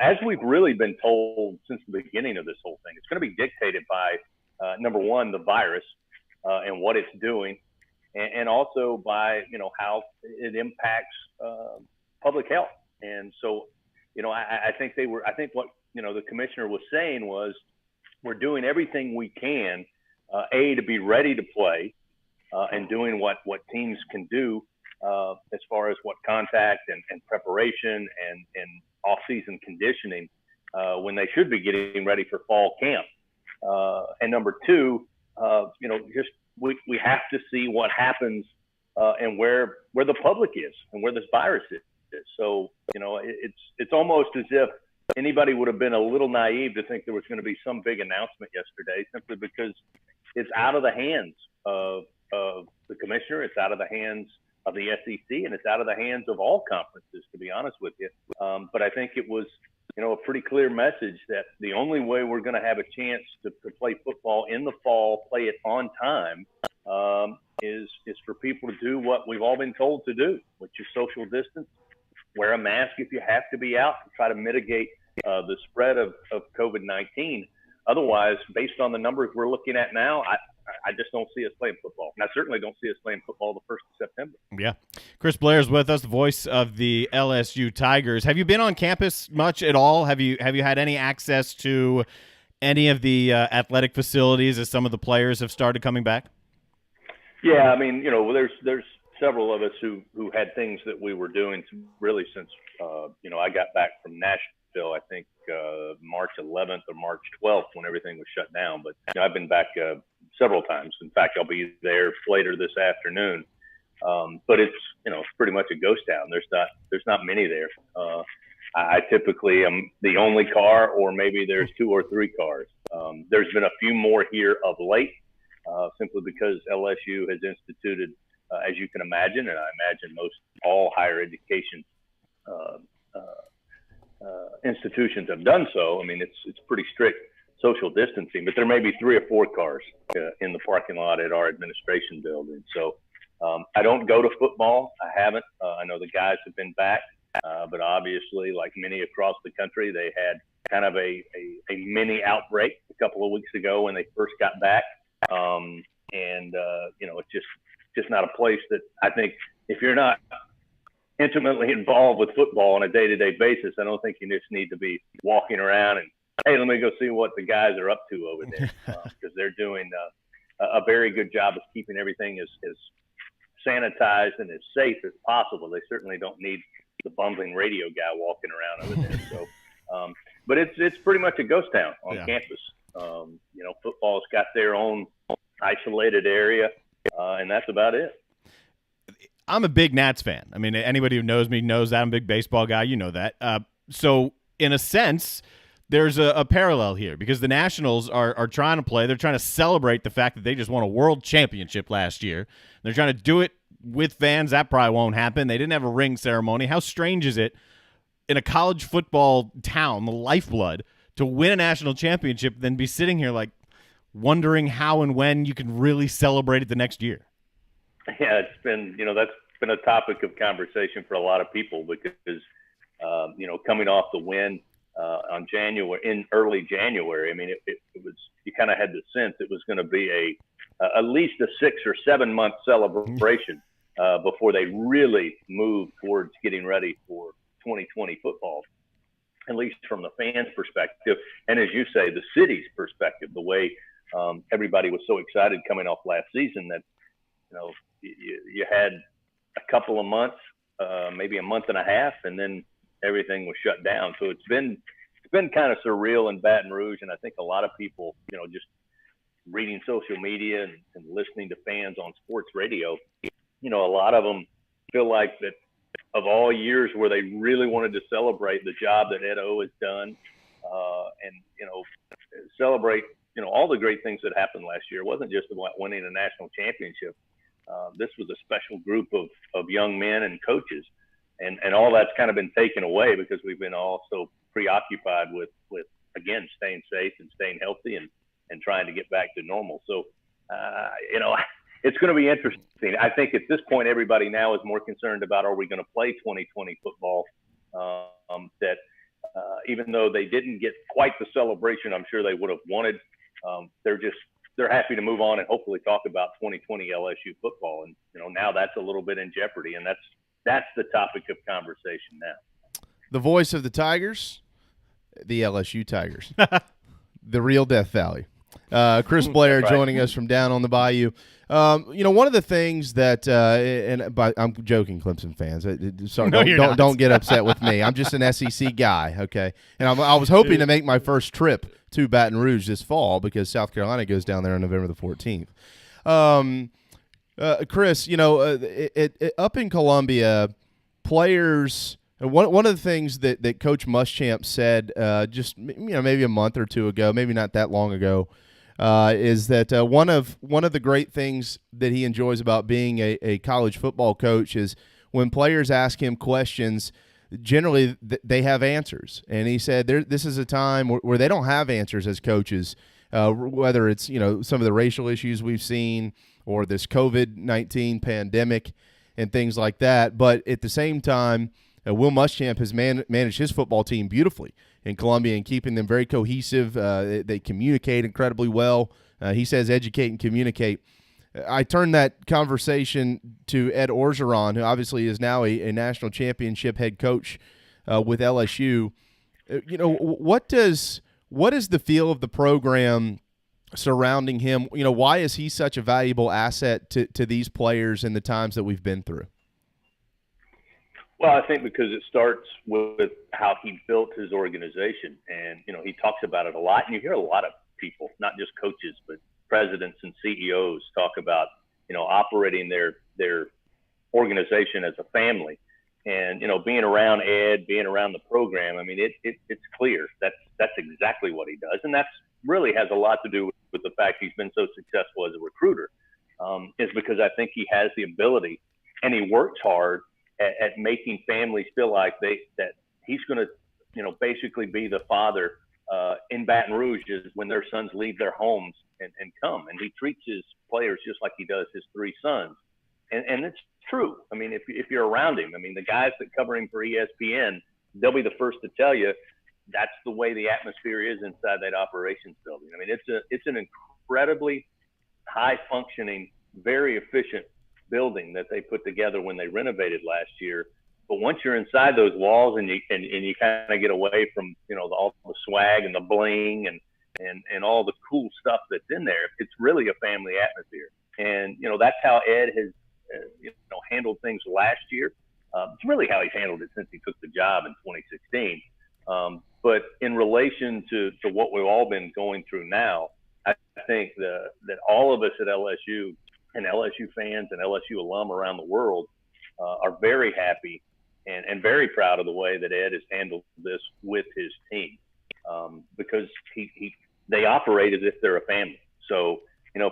as we've really been told since the beginning of this whole thing. It's going to be dictated by, number one, the virus and what it's doing, and also by, how it impacts public health. And so, I think what, the commissioner was saying was, we're doing everything we can, to be ready to play, and doing what teams can do as far as what contact and preparation and off-season conditioning when they should be getting ready for fall camp. And number two, just we have to see what happens and where the public is and where this virus is. So, it's almost as if anybody would have been a little naive to think there was going to be some big announcement yesterday, simply because it's out of the hands of the commissioner. It's out of the hands of the SEC, and it's out of the hands of all conferences, to be honest with you. But I think it was, a pretty clear message that the only way we're going to have a chance to play football in the fall, play it on time, is for people to do what we've all been told to do, which is social distance, wear a mask if you have to be out, to try to mitigate the spread of COVID-19. Otherwise, based on the numbers we're looking at now, I just don't see us playing football. And I certainly don't see us playing football the 1st of September. Yeah. Chris Blair's with us, the voice of the LSU Tigers. Have you been on campus much at all? Have you had any access to any of the athletic facilities as some of the players have started coming back? Yeah, I mean, there's several of us who had things that we were doing really since, I got back from Nashville, I think March 11th or March 12th when everything was shut down. But I've been back several times. In fact, I'll be there later this afternoon. But it's pretty much a ghost town. There's not many there. I typically am the only car, or maybe there's 2 or 3 cars. There's been a few more here of late, simply because LSU has instituted, as you can imagine, and I imagine most all higher education institutions have done so. I mean, it's pretty strict social distancing, but there may be 3 or 4 cars in the parking lot at our administration building. So I don't go to football. I haven't. I know the guys have been back, but obviously, like many across the country, they had kind of a mini outbreak a couple of weeks ago when they first got back. It's just not a place that I think, if you're not intimately involved with football on a day-to-day basis, I don't think you just need to be walking around and, hey, let me go see what the guys are up to over there, because they're doing a very good job of keeping everything as sanitized and as safe as possible. They certainly don't need the bumbling radio guy walking around over there. So, but it's pretty much a ghost town on campus. Football's got their own isolated area, and that's about it. I'm a big Nats fan. I mean, anybody who knows me knows that. I'm a big baseball guy. You know that. So in a sense, there's a parallel here, because the Nationals are trying to play. They're trying to celebrate the fact that they just won a world championship last year. They're trying to do it with fans. That probably won't happen. They didn't have a ring ceremony. How strange is it in a college football town, the lifeblood, to win a national championship, then be sitting here like wondering how and when you can really celebrate it the next year? Yeah, it's been, that's been a topic of conversation for a lot of people, because, coming off the win in early January, I mean, it was, you kind of had the sense it was going to be at least a 6 or 7 month celebration before they really moved towards getting ready for 2020 football, at least from the fans' perspective. And as you say, the city's perspective, the way everybody was so excited coming off last season that, you had a couple of months, maybe a month and a half, and then everything was shut down. So it's been kind of surreal in Baton Rouge. And I think a lot of people, just reading social media and listening to fans on sports radio, a lot of them feel like that of all years where they really wanted to celebrate the job that Ed O has done, and, celebrate, all the great things that happened last year. It wasn't just about winning a national championship. This was a special group of young men and coaches, and all that's kind of been taken away because we've been all so preoccupied with again, staying safe and staying healthy and trying to get back to normal. So, it's going to be interesting. I think at this point, everybody now is more concerned about, are we going to play 2020 football? Even though they didn't get quite the celebration I'm sure they would have wanted, they're happy to move on and hopefully talk about 2020 LSU football. And, now that's a little bit in jeopardy, and that's the topic of conversation now. The voice of the Tigers, the LSU Tigers, the real Death Valley. Chris Blair joining us from down on the bayou. One of the things that, I'm joking, Clemson fans. Sorry, No, don't get upset with me. I'm just an SEC guy, okay? And I was hoping to make my first trip to Baton Rouge this fall because South Carolina goes down there on November the 14th. Chris, up in Columbia, players. One of the things that Coach Muschamp said just maybe a month or two ago, maybe not that long ago, is that one of the great things that he enjoys about being a college football coach is when players ask him questions, generally they have answers. And he said this is a time where they don't have answers as coaches, whether it's some of the racial issues we've seen or this COVID-19 pandemic and things like that. But at the same time, Will Muschamp has managed his football team beautifully in Columbia and keeping them very cohesive. They communicate incredibly well. He says educate and communicate. I turned that conversation to Ed Orgeron, who obviously is now a national championship head coach with LSU. What is the feel of the program surrounding him? Why is he such a valuable asset to these players in the times that we've been through? Well, I think because it starts with how he built his organization. And, he talks about it a lot. And you hear a lot of people, not just coaches, but presidents and CEOs talk about, operating their organization as a family. And, being around Ed, being around the program, I mean, it's clear that's exactly what he does. And that's really has a lot to do with the fact he's been so successful as a recruiter, is because I think he has the ability and he works hard at making families feel like that he's going to, basically be the father in Baton Rouge when their sons leave their homes and come. And he treats his players just like he does his three sons. And it's true. I mean, if you're around him, I mean, the guys that cover him for ESPN, they'll be the first to tell you that's the way the atmosphere is inside that operations building. I mean, it's an incredibly high functioning, very efficient building that they put together when they renovated last year. But once you're inside those walls and you kind of get away from all the swag and the bling and all the cool stuff that's in there, it's really a family atmosphere. And that's how Ed has handled things last year. It's really how he's handled it since he took the job in 2016. But in relation to what we've all been going through now, I think that all of us at LSU and LSU fans and LSU alum around the world are very happy and very proud of the way that Ed has handled this with his team, because they operate as if they're a family. So,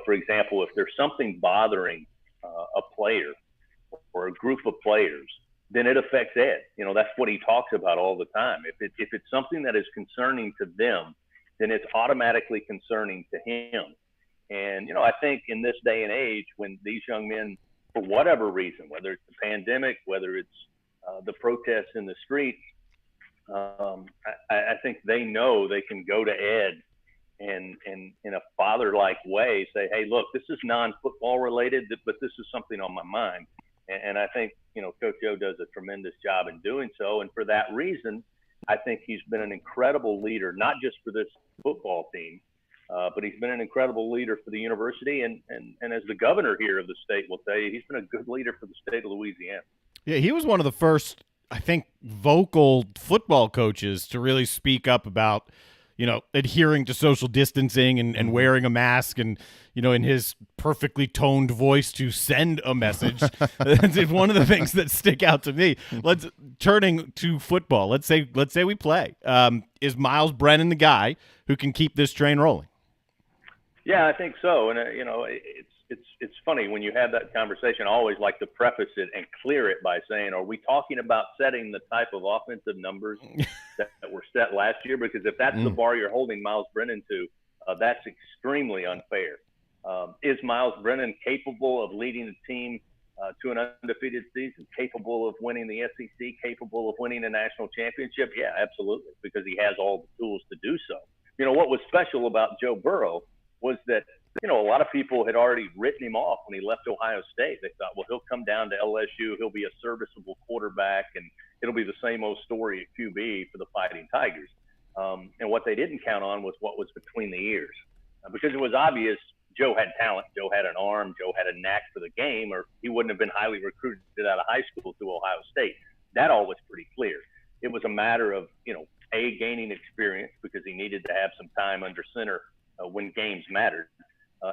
for example, if there's something bothering a player or a group of players, then it affects Ed. That's what he talks about all the time. If it's something that is concerning to them, then it's automatically concerning to him. And, I think in this day and age, when these young men, for whatever reason, whether it's the pandemic, whether it's the protests in the streets, I think they know they can go to Ed and in a father-like way say, hey, look, this is non-football related, but this is something on my mind. And I think, Coach O does a tremendous job in doing so. And for that reason, I think he's been an incredible leader, not just for this football team, but he's been an incredible leader for the university. And as the governor here of the state will tell you, he's been a good leader for the state of Louisiana. Yeah, he was one of the first, I think, vocal football coaches to really speak up about, adhering to social distancing and wearing a mask and, in his perfectly toned voice to send a message. It's one of the things that stick out to me. Turning to football. Let's say we play. Is Miles Brennan the guy who can keep this train rolling? Yeah, I think so. And it's funny when you have that conversation. I always like to preface it and clear it by saying, are we talking about setting the type of offensive numbers that were set last year, because if that's the bar you're holding Miles Brennan to, that's extremely unfair. Is Miles Brennan capable of leading a team to an undefeated season, capable of winning the SEC, capable of winning a national championship? Yeah, absolutely, because he has all the tools to do so. You know, what was special about Joe Burrow was that, you know, a lot of people had already written him off when he left Ohio State. They thought, well, he'll come down to LSU, he'll be a serviceable quarterback, and it'll be the same old story at QB for the Fighting Tigers. And what they didn't count on was what was between the ears, because it was obvious Joe had talent, Joe had an arm, Joe had a knack for the game, or he wouldn't have been highly recruited out of high school to Ohio State. That all was pretty clear. It was a matter of, you know, gaining experience because he needed to have some time under center when games mattered.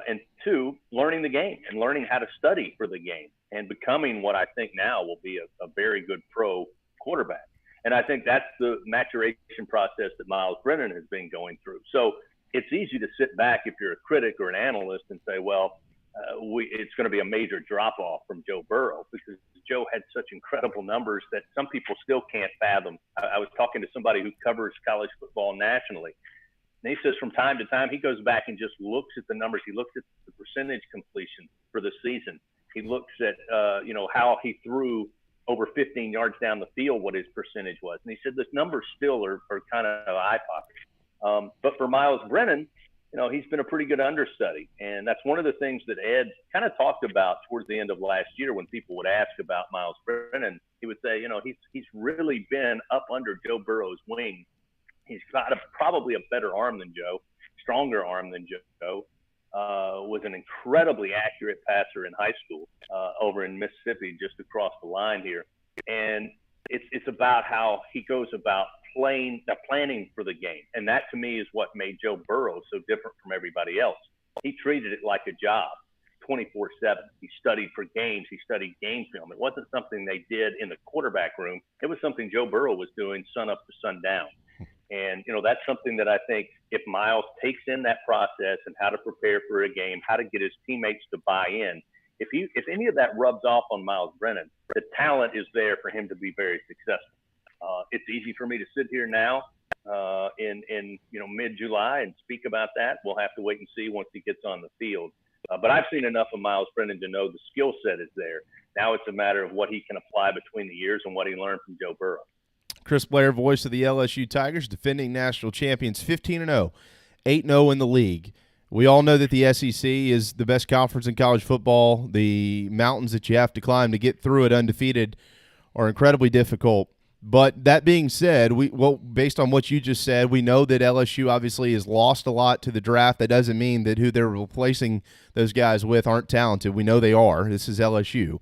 And 2, learning the game and learning how to study for the game and becoming what I think now will be a very good pro quarterback. And I think that's the maturation process that Miles Brennan has been going through. So it's easy to sit back if you're a critic or an analyst and say, well, it's going to be a major drop-off from Joe Burrow, because Joe had such incredible numbers that some people still can't fathom. I was talking to somebody who covers college football nationally, and he says from time to time he goes back and just looks at the numbers. He looks at the percentage completion for the season. He looks at, how he threw over 15 yards down the field, what his percentage was. And he said the numbers still are kind of eye-popping. But for Miles Brennan, you know, he's been a pretty good understudy. And that's one of the things that Ed kind of talked about towards the end of last year when people would ask about Miles Brennan. He would say, you know, he's really been up under Joe Burrow's wing. He's got probably a better arm than Joe, stronger arm than Joe, was an incredibly accurate passer in high school over in Mississippi, just across the line here. And it's about how he goes about planning for the game. And that, to me, is what made Joe Burrow so different from everybody else. He treated it like a job, 24/7. He studied for games. He studied game film. It wasn't something they did in the quarterback room. It was something Joe Burrow was doing sun up to sundown. And, you know, that's something that I think if Miles takes in that process and how to prepare for a game, how to get his teammates to buy in, if any of that rubs off on Miles Brennan, the talent is there for him to be very successful. It's easy for me to sit here now in mid-July and speak about that. We'll have to wait and see once he gets on the field. But I've seen enough of Miles Brennan to know the skill set is there. Now it's a matter of what he can apply between the years and what he learned from Joe Burrow. Chris Blair, voice of the LSU Tigers, defending national champions, 15-0, 8-0 in the league. We all know that the SEC is the best conference in college football. The mountains that you have to climb to get through it undefeated are incredibly difficult. But that being said, based on what you just said, we know that LSU obviously has lost a lot to the draft. That doesn't mean that who they're replacing those guys with aren't talented. We know they are. This is LSU.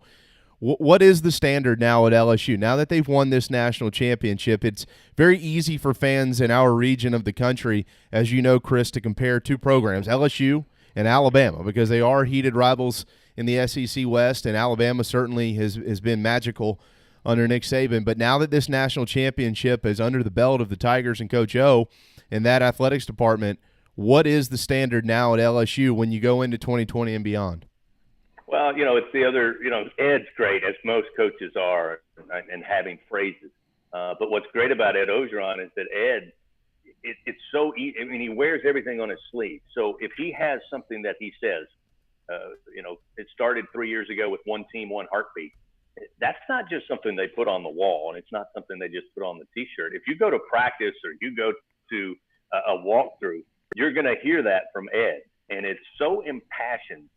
What is the standard now at LSU? Now that they've won this national championship, it's very easy for fans in our region of the country, as you know, Chris, to compare two programs, LSU and Alabama, because they are heated rivals in the SEC West, and Alabama certainly has been magical under Nick Saban. But now that this national championship is under the belt of the Tigers and Coach O and that athletics department, what is the standard now at LSU when you go into 2020 and beyond? Well, you know, it's the other, you know, Ed's great, as most coaches are, and having phrases. But what's great about Ed Ogeron is that Ed, it's so easy. I mean, he wears everything on his sleeve. So if he has something that he says, it started 3 years ago with one team, one heartbeat. That's not just something they put on the wall, and it's not something they just put on the T-shirt. If you go to practice or you go to a walkthrough, you're going to hear that from Ed. And it's so impassioned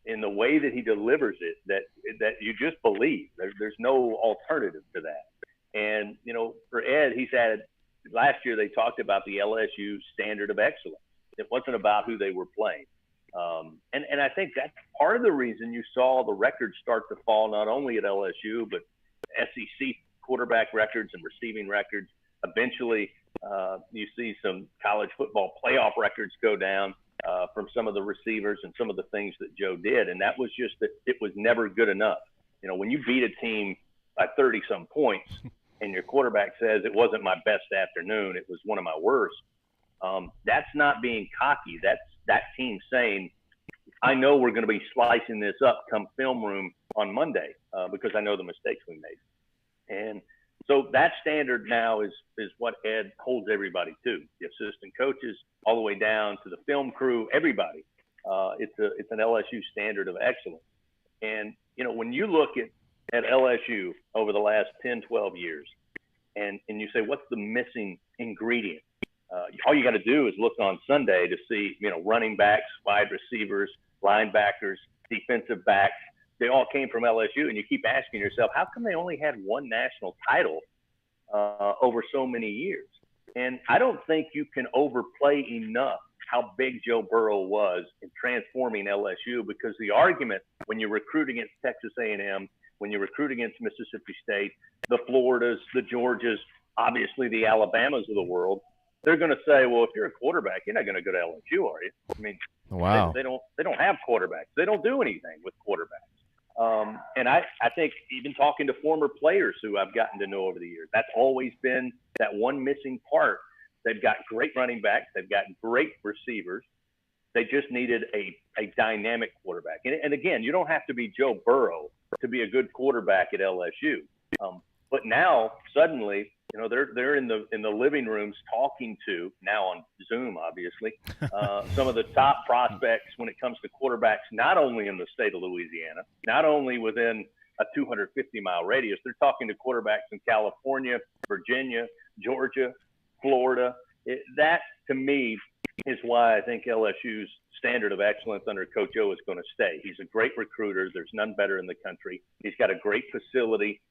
in the way that he delivers it that you just believe. There's no alternative to that. And, you know, for Ed, he's had – last year they talked about the LSU standard of excellence. It wasn't about who they were playing. And I think that's part of the reason you saw the records start to fall, not only at LSU, but SEC quarterback records and receiving records. Eventually, you see some college football playoff records go down from some of the receivers and some of the things that Joe did. And that was just that it was never good enough. You know, when you beat a team by 30-some points and your quarterback says it wasn't my best afternoon, it was one of my worst, that's not being cocky. That's that team saying, I know we're going to be slicing this up come film room on Monday because I know the mistakes we made. And So that standard now is what Ed holds everybody to. The assistant coaches, all the way down to the film crew, everybody. It's an LSU standard of excellence. And, when you look at LSU over the last 10, 12 years, and you say, what's the missing ingredient? All you got to do is look on Sunday to see, running backs, wide receivers, linebackers, defensive backs. They all came from LSU, and you keep asking yourself, how come they only had one national title over so many years? And I don't think you can overplay enough how big Joe Burrow was in transforming LSU, because the argument when you recruit against Texas A&M, when you recruit against Mississippi State, the Floridas, the Georgias, obviously the Alabamas of the world, they're going to say, well, if you're a quarterback, you're not going to go to LSU, are you? I mean, wow. They don't have quarterbacks. They don't do anything with quarterbacks. And I think even talking to former players who I've gotten to know over the years, that's always been that one missing part. They've got great running backs. They've got great receivers. They just needed a dynamic quarterback. And again, you don't have to be Joe Burrow to be a good quarterback at LSU. But now suddenly, they're in the living rooms talking to, now on Zoom, obviously, some of the top prospects when it comes to quarterbacks, not only in the state of Louisiana, not only within a 250-mile radius. They're talking to quarterbacks in California, Virginia, Georgia, Florida. That, to me, is why I think LSU's standard of excellence under Coach O is going to stay. He's a great recruiter. There's none better in the country. He's got a great facility,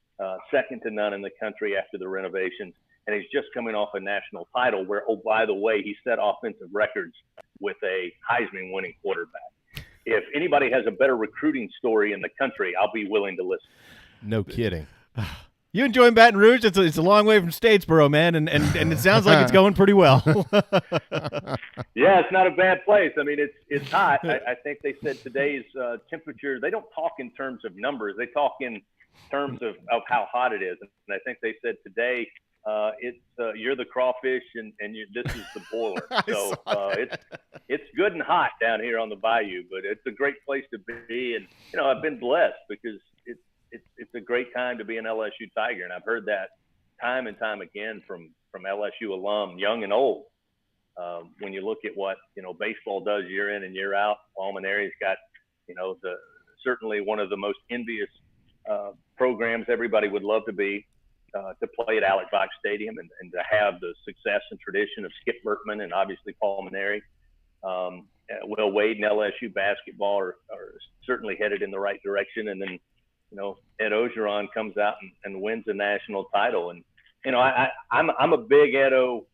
second to none in the country after the renovations. And he's just coming off a national title where, oh, by the way, he set offensive records with a Heisman-winning quarterback. If anybody has a better recruiting story in the country, I'll be willing to listen. No kidding. You enjoying Baton Rouge? It's a long way from Statesboro, man, and it sounds like it's going pretty well. Yeah, it's not a bad place. I mean, it's hot. I think they said today's temperature, they don't talk in terms of numbers. They talk in terms of how hot it is. And I think they said today you're the crawfish and this is the boiler. So it's good and hot down here on the bayou, but it's a great place to be. And, I've been blessed because it's a great time to be an LSU Tiger. And I've heard that time and time again from LSU alum, young and old. When you look at what, baseball does year in and year out, Palminary's got, certainly one of the most envious programs everybody would love to be, to play at Alex Box Stadium and to have the success and tradition of Skip Bertman and obviously Palminary. Will Wade and LSU basketball are certainly headed in the right direction. And then, Ed Ogeron comes out and wins a national title. And, I'm a big Edo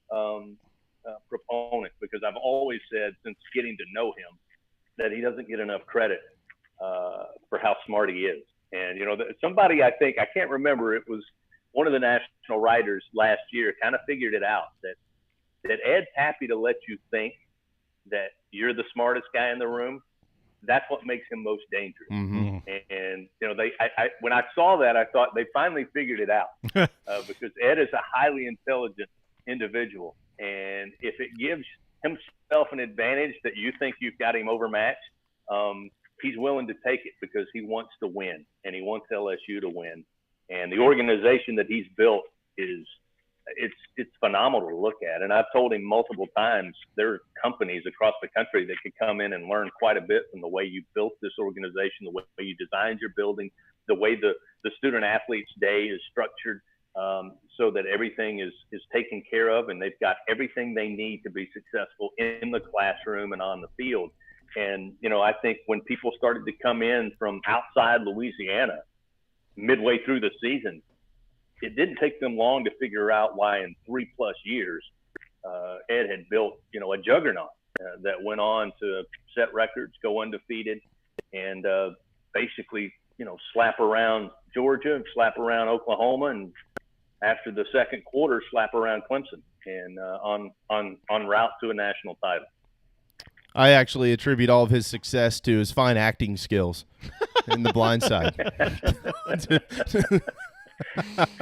proponent because I've always said since getting to know him that he doesn't get enough credit for how smart he is. And, somebody, I can't remember, it was one of the national writers last year kind of figured it out that Ed's happy to let you think that you're the smartest guy in the room. That's what makes him most dangerous. Mm-hmm. And when I saw that, I thought they finally figured it out because Ed is a highly intelligent individual. And if it gives himself an advantage that you think you've got him overmatched, he's willing to take it because he wants to win and he wants LSU to win. And the organization that he's built it's phenomenal to look at. And I've told him multiple times, there are companies across the country that could come in and learn quite a bit from the way you built this organization, the way you designed your building, the way the student athlete's day is structured, so that everything is taken care of and they've got everything they need to be successful in the classroom and on the field. And, I think when people started to come in from outside Louisiana midway through the season, it didn't take them long to figure out why in 3+ years Ed had built, a juggernaut that went on to set records, go undefeated, and basically, slap around Georgia, slap around Oklahoma, and after the second quarter, slap around Clemson, and on route to a national title. I actually attribute all of his success to his fine acting skills in The Blind Side.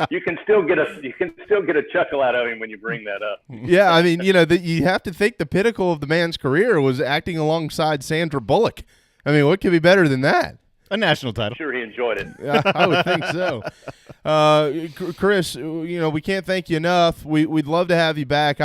You can still get a chuckle out of him when you bring that up. Yeah, I mean, you have to think the pinnacle of the man's career was acting alongside Sandra Bullock. I mean, what could be better than that? A national title. I'm sure he enjoyed it. I would think so. Chris, we can't thank you enough. We'd love to have you back.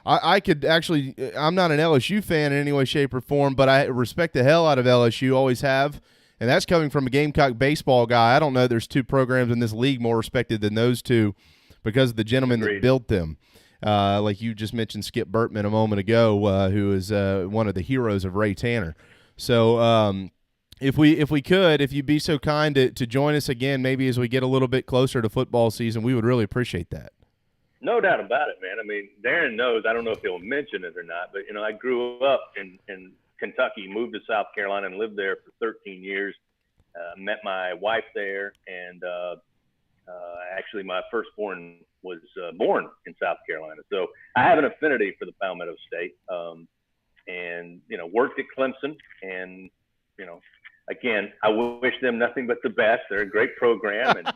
I could actually – I'm not an LSU fan in any way, shape, or form, but I respect the hell out of LSU, always have, and that's coming from a Gamecock baseball guy. I don't know there's two programs in this league more respected than those two because of the gentleman that built them. Like you just mentioned Skip Burtman a moment ago, who is one of the heroes of Ray Tanner. So if you'd be so kind to join us again, maybe as we get a little bit closer to football season, we would really appreciate that. No doubt about it, man. I mean, Darren knows, I don't know if he'll mention it or not, but, I grew up in Kentucky, moved to South Carolina and lived there for 13 years, met my wife there, and actually my firstborn was born in South Carolina. So I have an affinity for the Palmetto State, and, worked at Clemson. And, again, I wish them nothing but the best. They're a great program, and,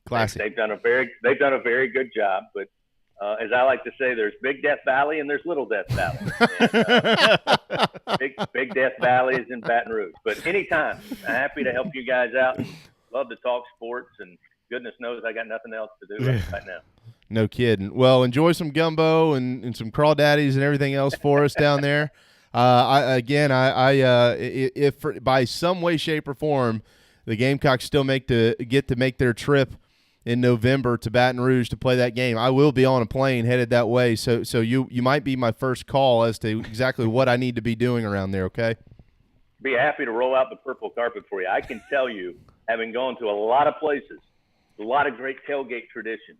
Classic. They've done a very good job. But as I like to say, there's Big Death Valley and there's Little Death Valley. And, Big Death Valley is in Baton Rouge. But anytime, I'm happy to help you guys out. Love to talk sports, and goodness knows I got nothing else to do right now. No kidding. Well, enjoy some gumbo and some crawdaddies and everything else for us down there. If by some way, shape, or form, the Gamecocks still get to make their trip in November to Baton Rouge to play that game, I will be on a plane headed that way. So you might be my first call as to exactly what I need to be doing around there, okay? Be happy to roll out the purple carpet for you. I can tell you, having gone to a lot of places, a lot of great tailgate traditions,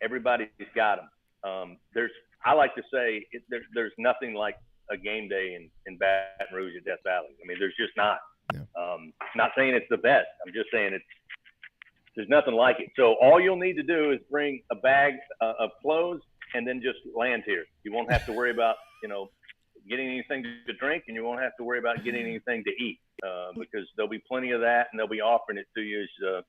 everybody's got them. I like to say there's nothing like a game day in Baton Rouge at Death Valley. I mean, there's just not. Yeah. Not saying it's the best. I'm just saying there's nothing like it. So all you'll need to do is bring a bag of clothes and then just land here. You won't have to worry about, getting anything to drink, and you won't have to worry about getting anything to eat because there'll be plenty of that, and they'll be offering it to you as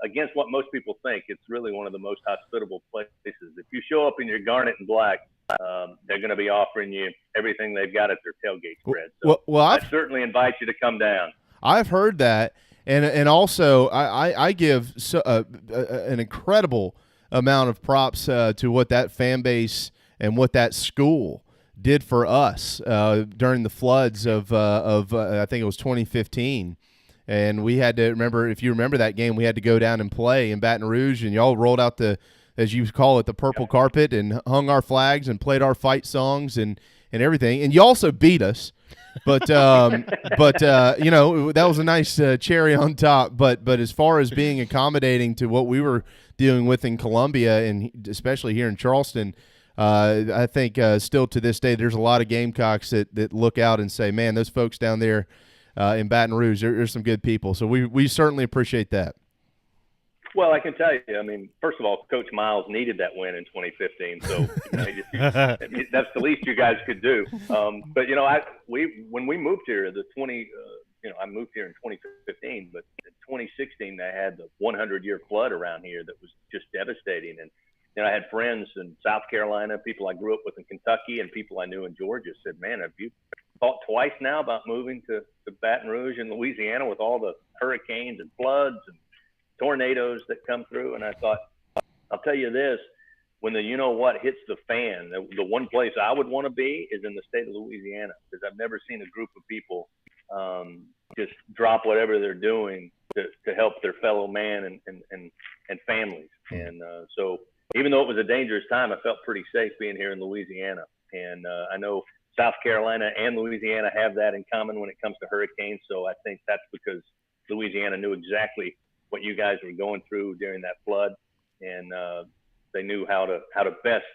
against what most people think. It's really one of the most hospitable places. If you show up in your garnet and black, they're going to be offering you everything they've got at their tailgate spread. So I certainly invite you to come down. I've heard that, and also I give an incredible amount of props to what that fan base and what that school did for us during the floods of I think it was 2015. And we had to remember, if you remember that game, we had to go down and play in Baton Rouge, and y'all rolled out as you call it, the purple carpet, and hung our flags and played our fight songs and everything. And you also beat us, but that was a nice cherry on top. But as far as being accommodating to what we were dealing with in Columbia, and especially here in Charleston, I think still to this day, there's a lot of Gamecocks that look out and say, man, those folks down there in Baton Rouge, there's some good people. So we certainly appreciate that. Well, I can tell you, I mean, first of all, Coach Miles needed that win in 2015, so that's the least you guys could do. But when we moved here, I moved here in 2015, but in 2016 they had the 100-year flood around here that was just devastating. And I had friends in South Carolina, people I grew up with in Kentucky, and people I knew in Georgia said, "Man, have you thought twice now about moving to Baton Rouge in Louisiana with all the hurricanes and floods and tornadoes that come through?" And I thought, I'll tell you this, when the you-know-what hits the fan, the one place I would want to be is in the state of Louisiana, because I've never seen a group of people just drop whatever they're doing to help their fellow man and families. And so even though it was a dangerous time, I felt pretty safe being here in Louisiana. And I know South Carolina and Louisiana have that in common when it comes to hurricanes. So I think that's because Louisiana knew exactly what you guys were going through during that flood, and they knew how to best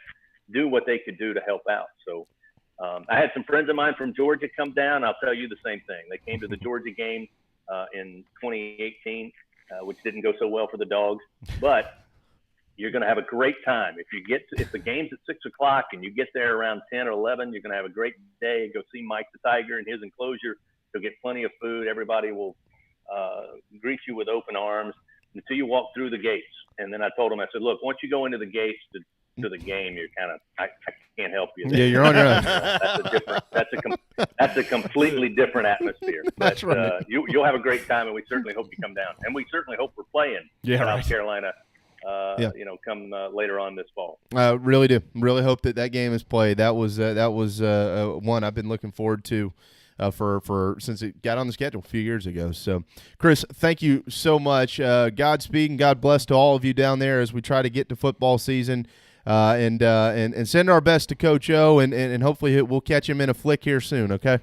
do what they could do to help out. So I had some friends of mine from Georgia come down. I'll tell you the same thing. They came to the Georgia game in 2018, which didn't go so well for the Dogs, but you're going to have a great time. If the game's at 6 o'clock and you get there around 10 or 11, you're going to have a great day. Go see Mike the Tiger in his enclosure. You'll get plenty of food. Everybody will greet you with open arms until you walk through the gates. And then I told him, I said, look, once you go into the gates to the game, you're kind of I can't help you. Yeah, you're on your own. That's a completely different atmosphere. That's but, right. You'll have a great time, and we certainly hope you come down, and we certainly hope we're playing South Carolina. Come later on this fall. Really do. Really hope that game is played. That was one I've been looking forward to for since it got on the schedule a few years ago. So, Chris, thank you so much. Godspeed and God bless to all of you down there as we try to get to football season. And send our best to Coach O, and hopefully we'll catch him in a flick here soon. Okay.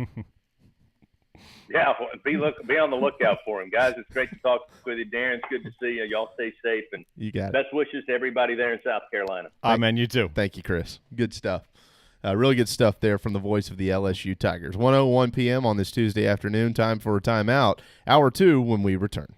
Yeah, be on the lookout for him, guys. It's great to talk with you, Darren. It's good to see you. Y'all stay safe, and you got best wishes to everybody there in South Carolina. Amen. You too. Thank you, Chris. Good stuff. Really good stuff there from the voice of the LSU Tigers. 1:01 p.m. on this Tuesday afternoon. Time for a timeout. Hour 2 when we return.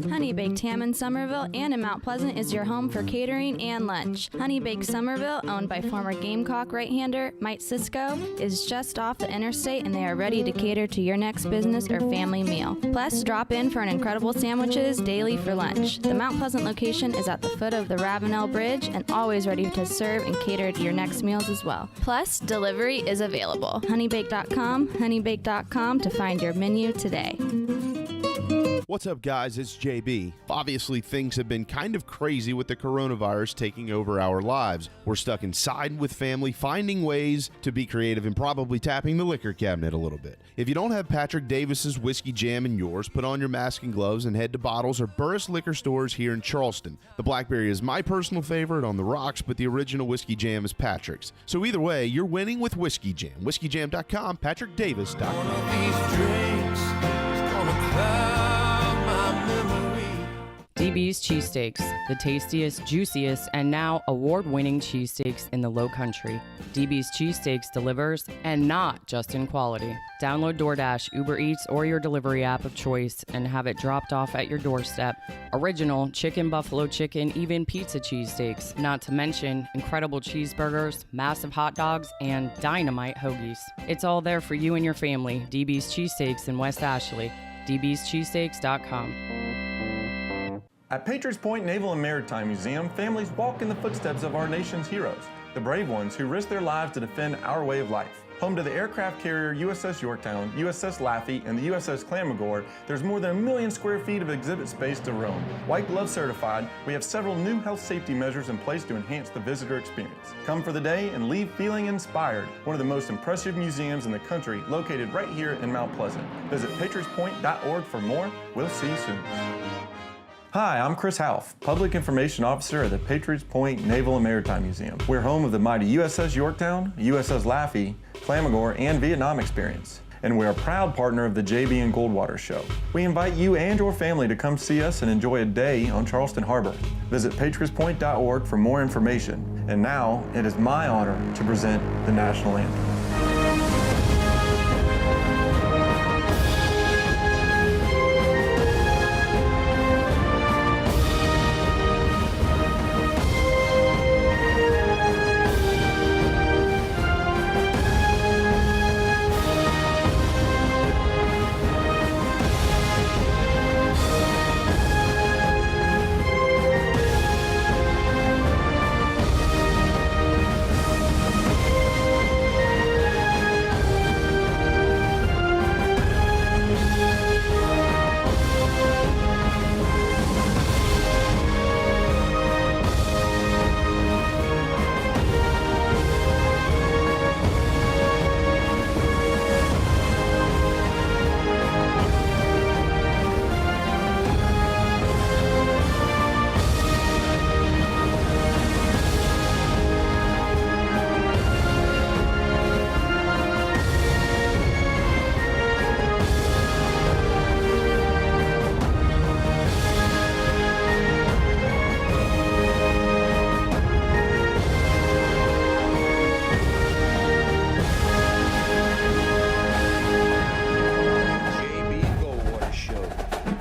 Honey Baked Ham in Somerville and in Mount Pleasant is your home for catering and lunch. Honey Baked Somerville, owned by former Gamecock right-hander Mike Cisco, is just off the interstate, and they are ready to cater to your next business or family meal. Plus, drop in for an incredible sandwiches daily for lunch. The Mount Pleasant location is at the foot of the Ravenel Bridge and always ready to serve and cater to your next meals as well. Plus, delivery is available. Honeybake.com to find your menu today. What's up, guys? It's JB. Obviously, things have been kind of crazy with the coronavirus taking over our lives. We're stuck inside with family, finding ways to be creative and probably tapping the liquor cabinet a little bit. If you don't have Patrick Davis's Whiskey Jam in yours, put on your mask and gloves and head to Bottles or Burris liquor stores here in Charleston. The Blackberry is my personal favorite on the rocks, but the original Whiskey Jam is Patrick's. So either way, you're winning with Whiskey Jam. WhiskeyJam.com, PatrickDavis.com. One of these drinks is gonna cloud my memory. DB's Cheesesteaks, the tastiest, juiciest, and now award-winning cheesesteaks in the Low Country. DB's Cheesesteaks delivers, and not just in quality. Download DoorDash, Uber Eats, or your delivery app of choice and have it dropped off at your doorstep. Original chicken, buffalo chicken, even pizza cheesesteaks. Not to mention incredible cheeseburgers, massive hot dogs, and dynamite hoagies. It's all there for you and your family. DB's Cheesesteaks in West Ashley. dbscheesesteaks.com. At Patriots Point Naval and Maritime Museum, families walk in the footsteps of our nation's heroes, the brave ones who risked their lives to defend our way of life. Home to the aircraft carrier USS Yorktown, USS Laffey, and the USS Clamagore, there's more than 1 million square feet of exhibit space to roam. White Glove certified, we have several new health safety measures in place to enhance the visitor experience. Come for the day and leave feeling inspired. One of the most impressive museums in the country, located right here in Mount Pleasant. Visit patriotspoint.org for more. We'll see you soon. Hi, I'm Chris Half, Public Information Officer at the Patriots Point Naval and Maritime Museum. We're home of the mighty USS Yorktown, USS Laffey, Clamagore, and Vietnam experience. And we're a proud partner of the JB and Goldwater Show. We invite you and your family to come see us and enjoy a day on Charleston Harbor. Visit patriotspoint.org for more information. And now, it is my honor to present the National Anthem.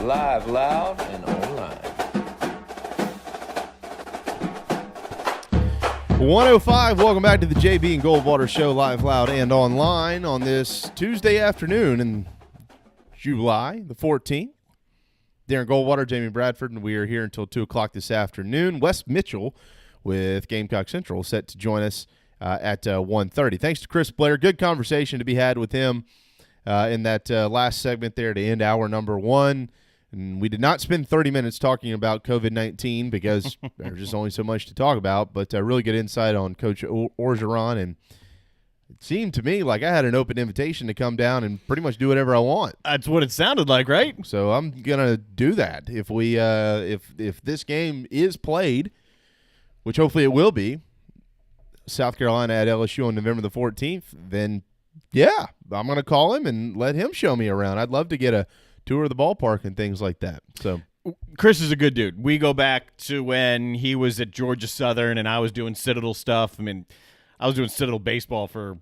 Live, loud, and online. 105, welcome back to the JB and Goldwater Show, live, loud, and online on this Tuesday afternoon in July the 14th. Darren Goldwater, Jamie Bradford, and we are here until 2 o'clock this afternoon. Wes Mitchell with Gamecock Central set to join us at 1:30. Thanks to Chris Blair. Good conversation to be had with him in that last segment there to end hour number 1. And we did not spend 30 minutes talking about COVID-19 because there's just only so much to talk about, but really good insight on Coach Orgeron. And it seemed to me like I had an open invitation to come down and pretty much do whatever I want. That's what it sounded like, right? So I'm going to do that. If we if this game is played, which hopefully it will be, South Carolina at LSU on November the 14th, then, yeah, I'm going to call him and let him show me around. I'd love to get a tour of the ballpark and things like that. So Chris is a good dude. We go back to when he was at Georgia Southern and I was doing Citadel stuff. I mean, I was doing Citadel baseball for,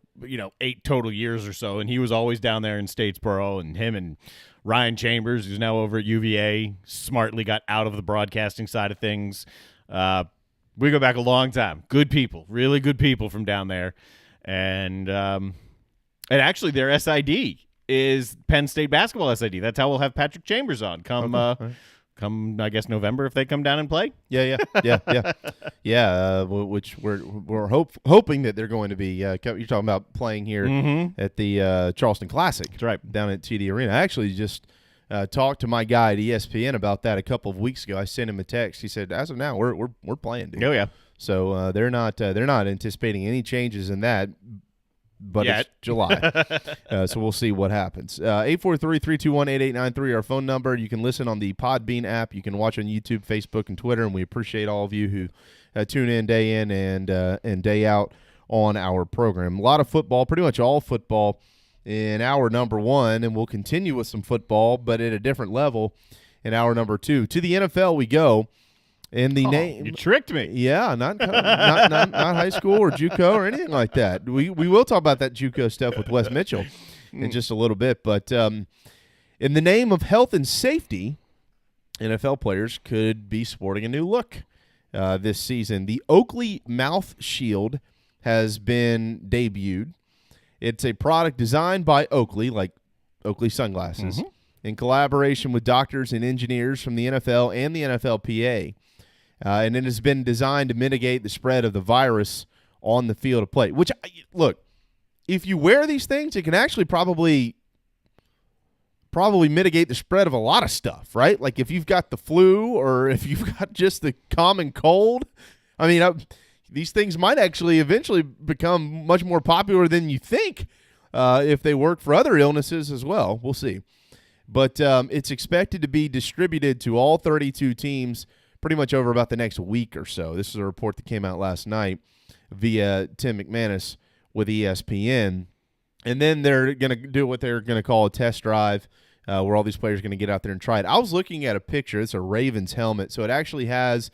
8 total years or so, and he was always down there in Statesboro, and him and Ryan Chambers, who's now over at UVA, smartly got out of the broadcasting side of things. We go back a long time. Good people, really good people from down there. And actually their SID is Penn State basketball SID. That's how we'll have Patrick Chambers on come I guess November if they come down and play. Yeah. Which we're hoping that they're going to be. You're talking about playing here at the Charleston Classic. That's right, down at TD Arena. I actually just talked to my guy at ESPN about that a couple of weeks ago. I sent him a text. He said, "As of now, we're playing, dude." Oh yeah. So they're not anticipating any changes in that. But it's July, so we'll see what happens. 843-321-8893, our phone number. You can listen on the Podbean app. You can watch on YouTube, Facebook, and Twitter, and we appreciate all of you who tune in and day out on our program. A lot of football, pretty much all football in hour number 1, and we'll continue with some football, but at a different level in hour number 2. To the NFL we go. In the name, you tricked me. Yeah, not high school or JUCO or anything like that. We will talk about that JUCO stuff with Wes Mitchell in just a little bit. But in the name of health and safety, NFL players could be sporting a new look this season. The Oakley Mouth Shield has been debuted. It's a product designed by Oakley, like Oakley sunglasses, in collaboration with doctors and engineers from the NFL and the NFLPA. And it has been designed to mitigate the spread of the virus on the field of play. Which, look, if you wear these things, it can actually probably mitigate the spread of a lot of stuff, right? Like if you've got the flu or if you've got just the common cold. I mean, these things might actually eventually become much more popular than you think if they work for other illnesses as well. We'll see. But it's expected to be distributed to all 32 teams pretty much over about the next week or so. This is a report that came out last night via Tim McManus with ESPN. And then they're going to do what they're going to call a test drive where all these players are going to get out there and try it. I was looking at a picture. It's a Ravens helmet. So it actually has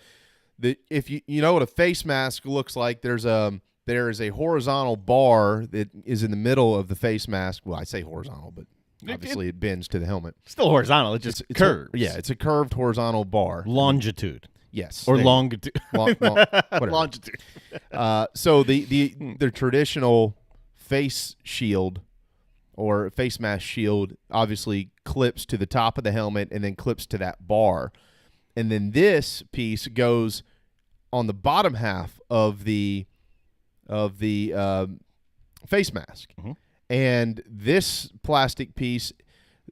if you know what a face mask looks like, there is a horizontal bar that is in the middle of the face mask. Well, I say horizontal, but obviously it bends to the helmet. Still horizontal. It just curves. It's a curved horizontal bar. Longitude. Yes. Or longitude. Longitude. So the traditional face shield or face mask shield obviously clips to the top of the helmet and then clips to that bar. And then this piece goes on the bottom half of the face mask. And this plastic piece,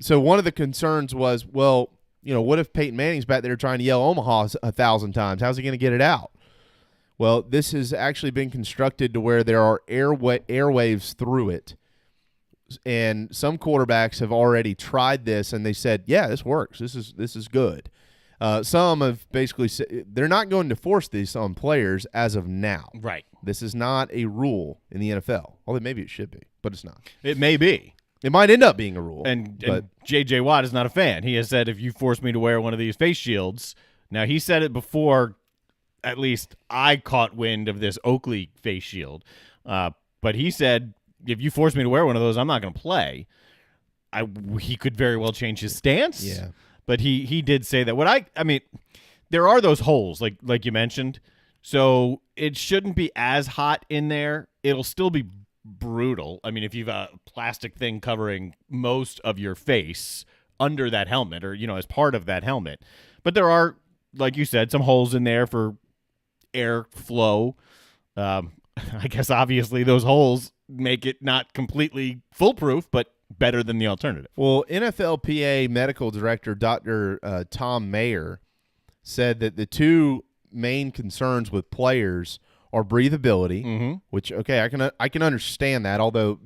so one of the concerns was, well, what if Peyton Manning's back there trying to yell Omaha 1,000 times? How's he going to get it out? Well, this has actually been constructed to where there are airwaves through it. And some quarterbacks have already tried this, and they said, yeah, this works. This is good. Some have basically said they're not going to force this on players as of now. Right. This is not a rule in the NFL. Although maybe it should be, but it's not. It may be. It might end up being a rule. And J.J. Watt is not a fan. He has said, if you force me to wear one of these face shields, now he said it before, at least I caught wind of this Oakley face shield, but he said, if you force me to wear one of those, I'm not going to play. He could very well change his stance. Yeah. But he did say that. I mean, there are those holes, like you mentioned, so it shouldn't be as hot in there. It'll still be brutal. I mean, if you've a plastic thing covering most of your face, under that helmet or, as part of that helmet. But there are, like you said, some holes in there for air flow. I guess obviously those holes make it not completely foolproof, but better than the alternative. Well, NFLPA medical director Dr. Tom Mayer said that the two main concerns with players are breathability, which I can understand that. Although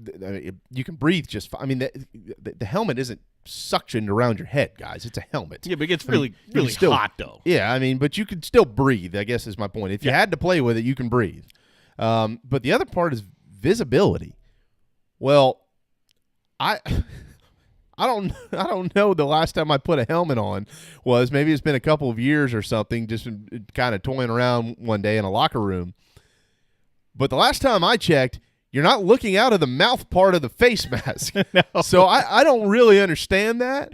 you can breathe just fine. I mean, the helmet isn't suctioned around your head, guys. It's a helmet. Yeah, but it gets really hot though. Yeah, I mean, but you can still breathe, I guess is my point. If you had to play with it, you can breathe. But the other part is visibility. Well, I don't know the last time I put a helmet on was. Maybe it's been a couple of years or something, just kind of toying around one day in a locker room. But the last time I checked, you're not looking out of the mouth part of the face mask. No. So I don't really understand that.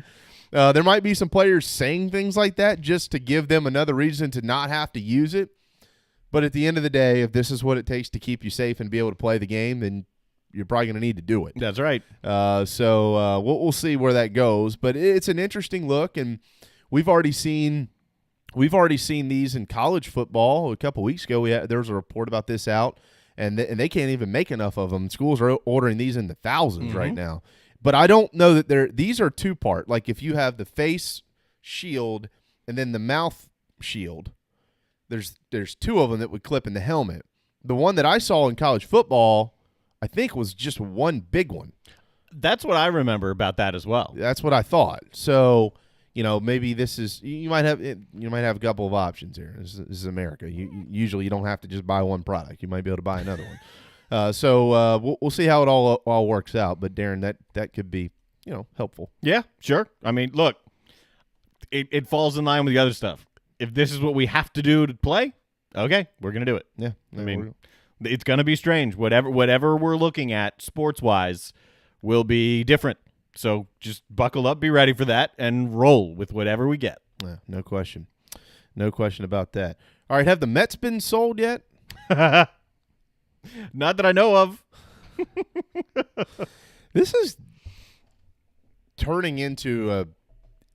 There might be some players saying things like that just to give them another reason to not have to use it. But at the end of the day, if this is what it takes to keep you safe and be able to play the game, then you're probably going to need to do it. That's right. So we'll see where that goes. But it's an interesting look, and we've already seen these in college football. A couple weeks ago, there was a report about this out, and they can't even make enough of them. Schools are ordering these in the thousands right now. But I don't know that these are two-part. Like if you have the face shield and then the mouth shield, there's two of them that would clip in the helmet. The one that I saw in college football, I think, was just one big one. That's what I remember about that as well. That's what I thought. So, maybe this is you might have a couple of options here. This is America. Usually you don't have to just buy one product. You might be able to buy another one. So we'll see how it all works out. But Darren, that could be helpful. Yeah, sure. I mean, look, it falls in line with the other stuff. If this is what we have to do to play, okay, we're gonna do it. Yeah, I mean, it's gonna be strange. Whatever we're looking at sports wise will be different. So just buckle up, be ready for that, and roll with whatever we get. Yeah, no question about that. All right, have the Mets been sold yet? Not that I know of. This is turning into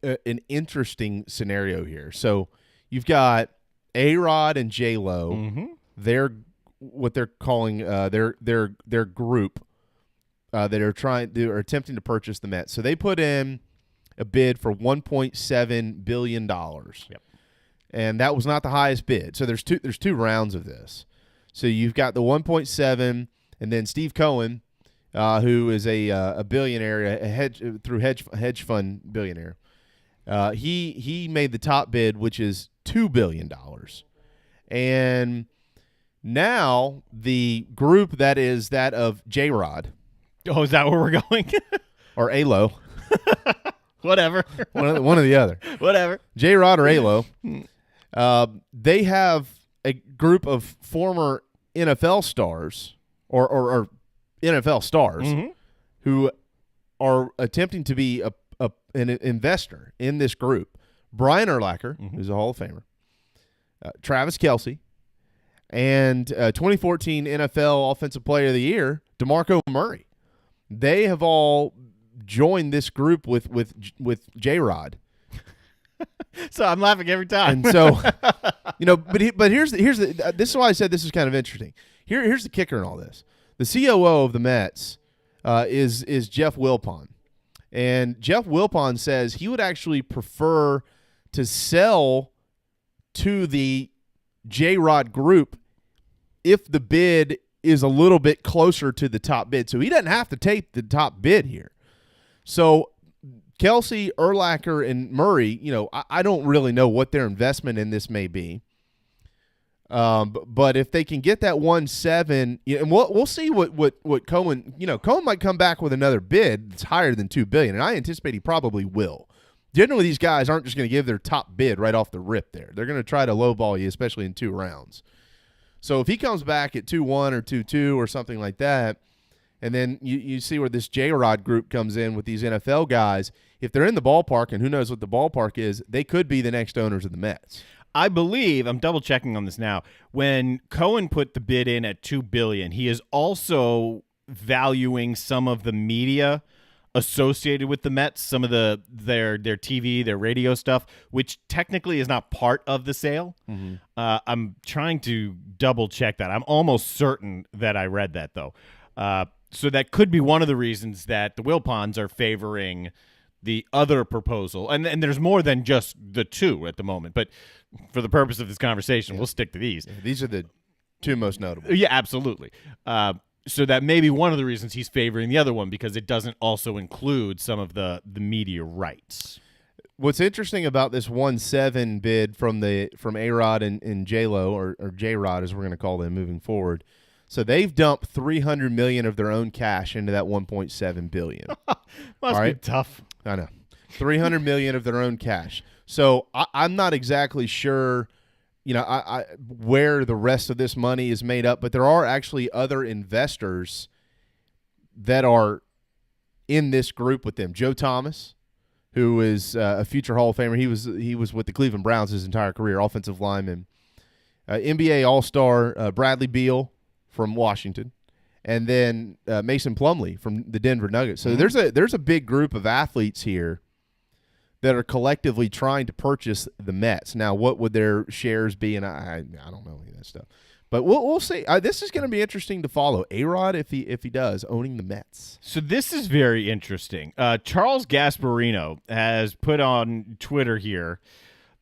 an interesting scenario here. So you've got A-Rod and J-Lo. They're what they're calling their group that are attempting to purchase the Mets. So they put in a bid for $1.7 billion. Yep. And that was not the highest bid. So there's two rounds of this. So you've got the 1.7, and then Steve Cohen, who is a billionaire, hedge fund billionaire. He made the top bid, which is $2 billion. And now the group that is that of J-Rod. Oh, is that where we're going? Or A-Lo. Whatever. One or the other. Whatever. J-Rod or A-Lo. They have a group of former NFL stars or NFL stars who are attempting to be an investor in this group. Brian Urlacher, who's a Hall of Famer, Travis Kelce, and 2014 NFL Offensive Player of the Year, DeMarco Murray. They have all joined this group with J-Rod. So I'm laughing every time. And so, but here's this is why I said this is kind of interesting. Here's the kicker in all this. The COO of the Mets is Jeff Wilpon. And Jeff Wilpon says he would actually prefer to sell to the J-Rod group if the bid is a little bit closer to the top bid. So he doesn't have to take the top bid here. So Kelce, Urlacher, and Murray, I don't really know what their investment in this may be. But if they can get that 1.7, and we'll see what Cohen, Cohen might come back with another bid that's higher than $2 billion, and I anticipate he probably will. Generally, these guys aren't just going to give their top bid right off the rip there. They're going to try to lowball you, especially in 2 rounds. So if he comes back at 2.1 or 2.2 or something like that, and then you see where this J-Rod group comes in with these NFL guys, if they're in the ballpark, and who knows what the ballpark is, they could be the next owners of the Mets. I believe, I'm double checking on this now, when Cohen put the bid in at $2 billion, he is also valuing some of the media associated with the Mets, some of their TV, their radio stuff, which technically is not part of the sale. Mm-hmm. I'm trying to double check that. I'm almost certain that I read that though. So that could be one of the reasons that the Wilpons are favoring the other proposal. And there's more than just the two at the moment. But for the purpose of this conversation, we'll stick to these. Yeah, these are the two most notable. Yeah, absolutely. So that may be one of the reasons he's favoring the other one, because it doesn't also include some of the media rights. What's interesting about this 1.7 bid from A-Rod and J-Lo, or J-Rod as we're going to call them moving forward. So they've dumped $300 million of their own cash into that $1.7 billion. Must be tough. I know. $300 million of their own cash. So I'm not exactly sure, I where the rest of this money is made up, but there are actually other investors that are in this group with them. Joe Thomas, who is a future Hall of Famer. He was with the Cleveland Browns his entire career, offensive lineman. NBA All-Star Bradley Beal from Washington, and then Mason Plumlee from the Denver Nuggets. So there's a big group of athletes here that are collectively trying to purchase the Mets. Now, what would their shares be? And I don't know any of that stuff, but we'll see. This is going to be interesting to follow. A-Rod, if he does, owning the Mets. So this is very interesting. Charles Gasparino has put on Twitter here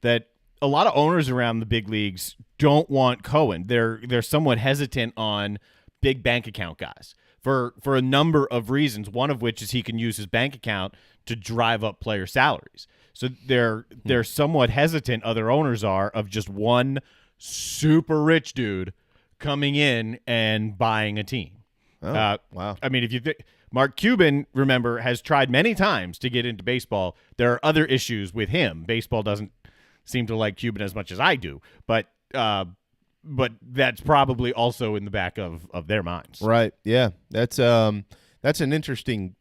that a lot of owners around the big leagues don't want Cohen. They're somewhat hesitant on big bank account guys for a number of reasons, one of which is he can use his bank account to drive up player salaries. So they're somewhat hesitant, other owners are, of just one super rich dude coming in and buying a team. Oh, wow. I mean, if you think Mark Cuban, remember, has tried many times to get into baseball. There are other issues with him. Baseball doesn't seem to like Cuban as much as I do, but that's probably also in the back of their minds. Right. Yeah. That's an interesting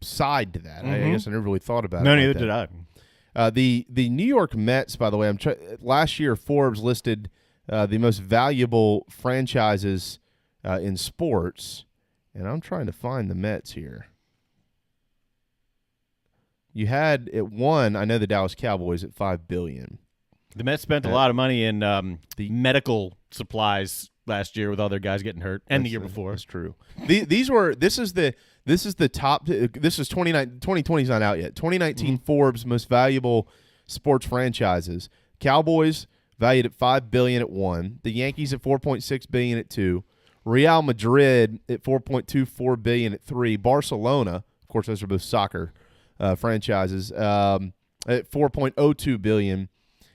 side to that. I guess I never really thought about it. No, neither did I. The New York Mets, by the way, last year Forbes listed the most valuable franchises in sports, and I'm trying to find the Mets here. You had at one, I know the Dallas Cowboys at $5 billion. The Mets spent a lot of money in the medical supplies last year with all their guys getting hurt, and the year before. That's true. This is the top. This is 2020's not out yet. 2019 Forbes most valuable sports franchises. Cowboys valued at $5 billion at 1. The Yankees at $4.6 billion at 2. Real Madrid at $4.24 billion at 3. Barcelona, of course, those are both soccer franchises, at $4.02 billion.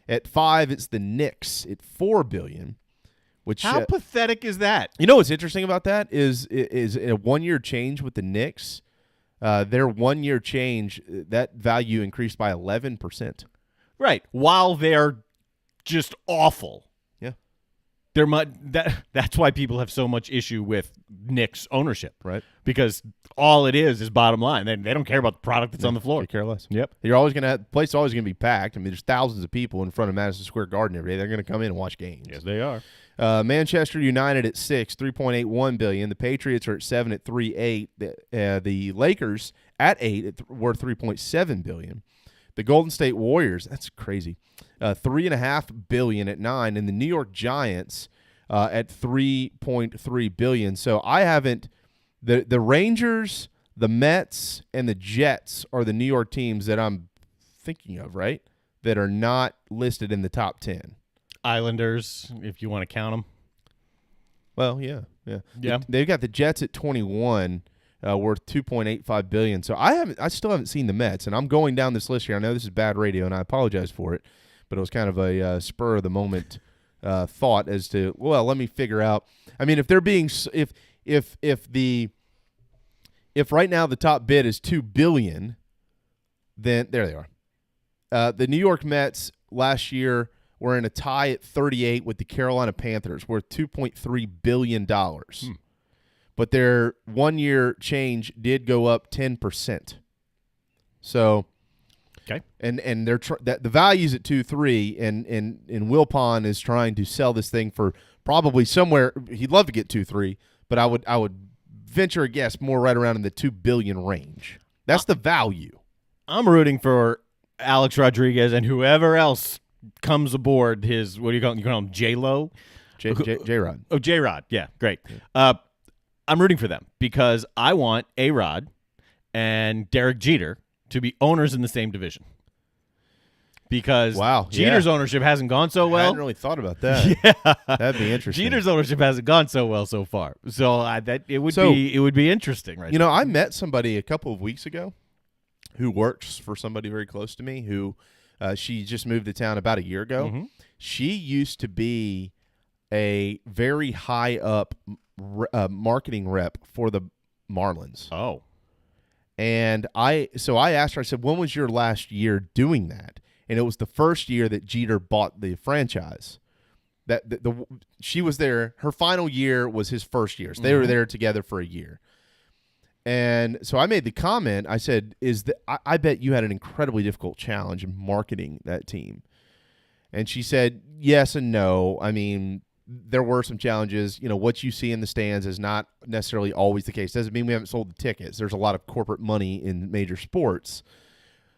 At 5, it's the Knicks at $4 billion. Which how pathetic is that? You know what's interesting about that is a 1-year change with the Knicks. Their 1-year change, that value increased by 11%. Right, while they're just awful. Yeah, that's why people have so much issue with Knicks ownership, right? Because all it is bottom line. They don't care about the product that's on the floor. They care less. Yep. You're always going to have, the place is always going to be packed. I mean, there's thousands of people in front of Madison Square Garden every day. They're going to come in and watch games. Yes, they are. Manchester United at 6, $3.81 billion. The Patriots are at 7 at 3.8. The Lakers at 8 worth $3.7 billion. The Golden State Warriors, that's crazy, $3.5 billion at 9, and the New York Giants at $3.3 billion. So I haven't. The Rangers, the Mets, and the Jets are the New York teams that I'm thinking of, right? That are not listed in the top 10. Islanders, if you want to count them. Well, yeah. They've got the Jets at 21, worth $2.85 billion. So I still haven't seen the Mets, and I'm going down this list here. I know this is bad radio, and I apologize for it, but it was kind of a spur of the moment thought as to, well, let me figure out. I mean, if they're being if right now the top bid is $2 billion, then there they are. The New York Mets last year were in a tie at 38 with the Carolina Panthers, worth $2.3 billion. But their 1-year change did go up 10%. So, okay, and they're the value's at 2.3, and Wilpon is trying to sell this thing for probably somewhere. He'd love to get 2.3, but I would venture a guess more right around in the $2 billion range. That's the value. I'm rooting for Alex Rodriguez and whoever else comes aboard his, what do you call him? You call him J-Lo? J-Rod. Oh, J-Rod. Yeah, great. I'm rooting for them because I want A-Rod and Derek Jeter to be owners in the same division. Because Jeter's ownership hasn't gone so well. I hadn't really thought about that. Yeah. That'd be interesting. Jeter's ownership hasn't gone so well so far. So it would be interesting, right? You know, I met somebody a couple of weeks ago who works for somebody very close to me who she just moved to town about a year ago. Mm-hmm. She used to be a very high up marketing rep for the Marlins. Oh. And I asked her, I said, when was your last year doing that? And it was the first year that Jeter bought the franchise. She was there. Her final year was his first year. So they were there together for a year. And so I made the comment. I said, I bet you had an incredibly difficult challenge in marketing that team. And she said, yes and no. I mean, there were some challenges. You know, what you see in the stands is not necessarily always the case. Doesn't mean we haven't sold the tickets. There's a lot of corporate money in major sports.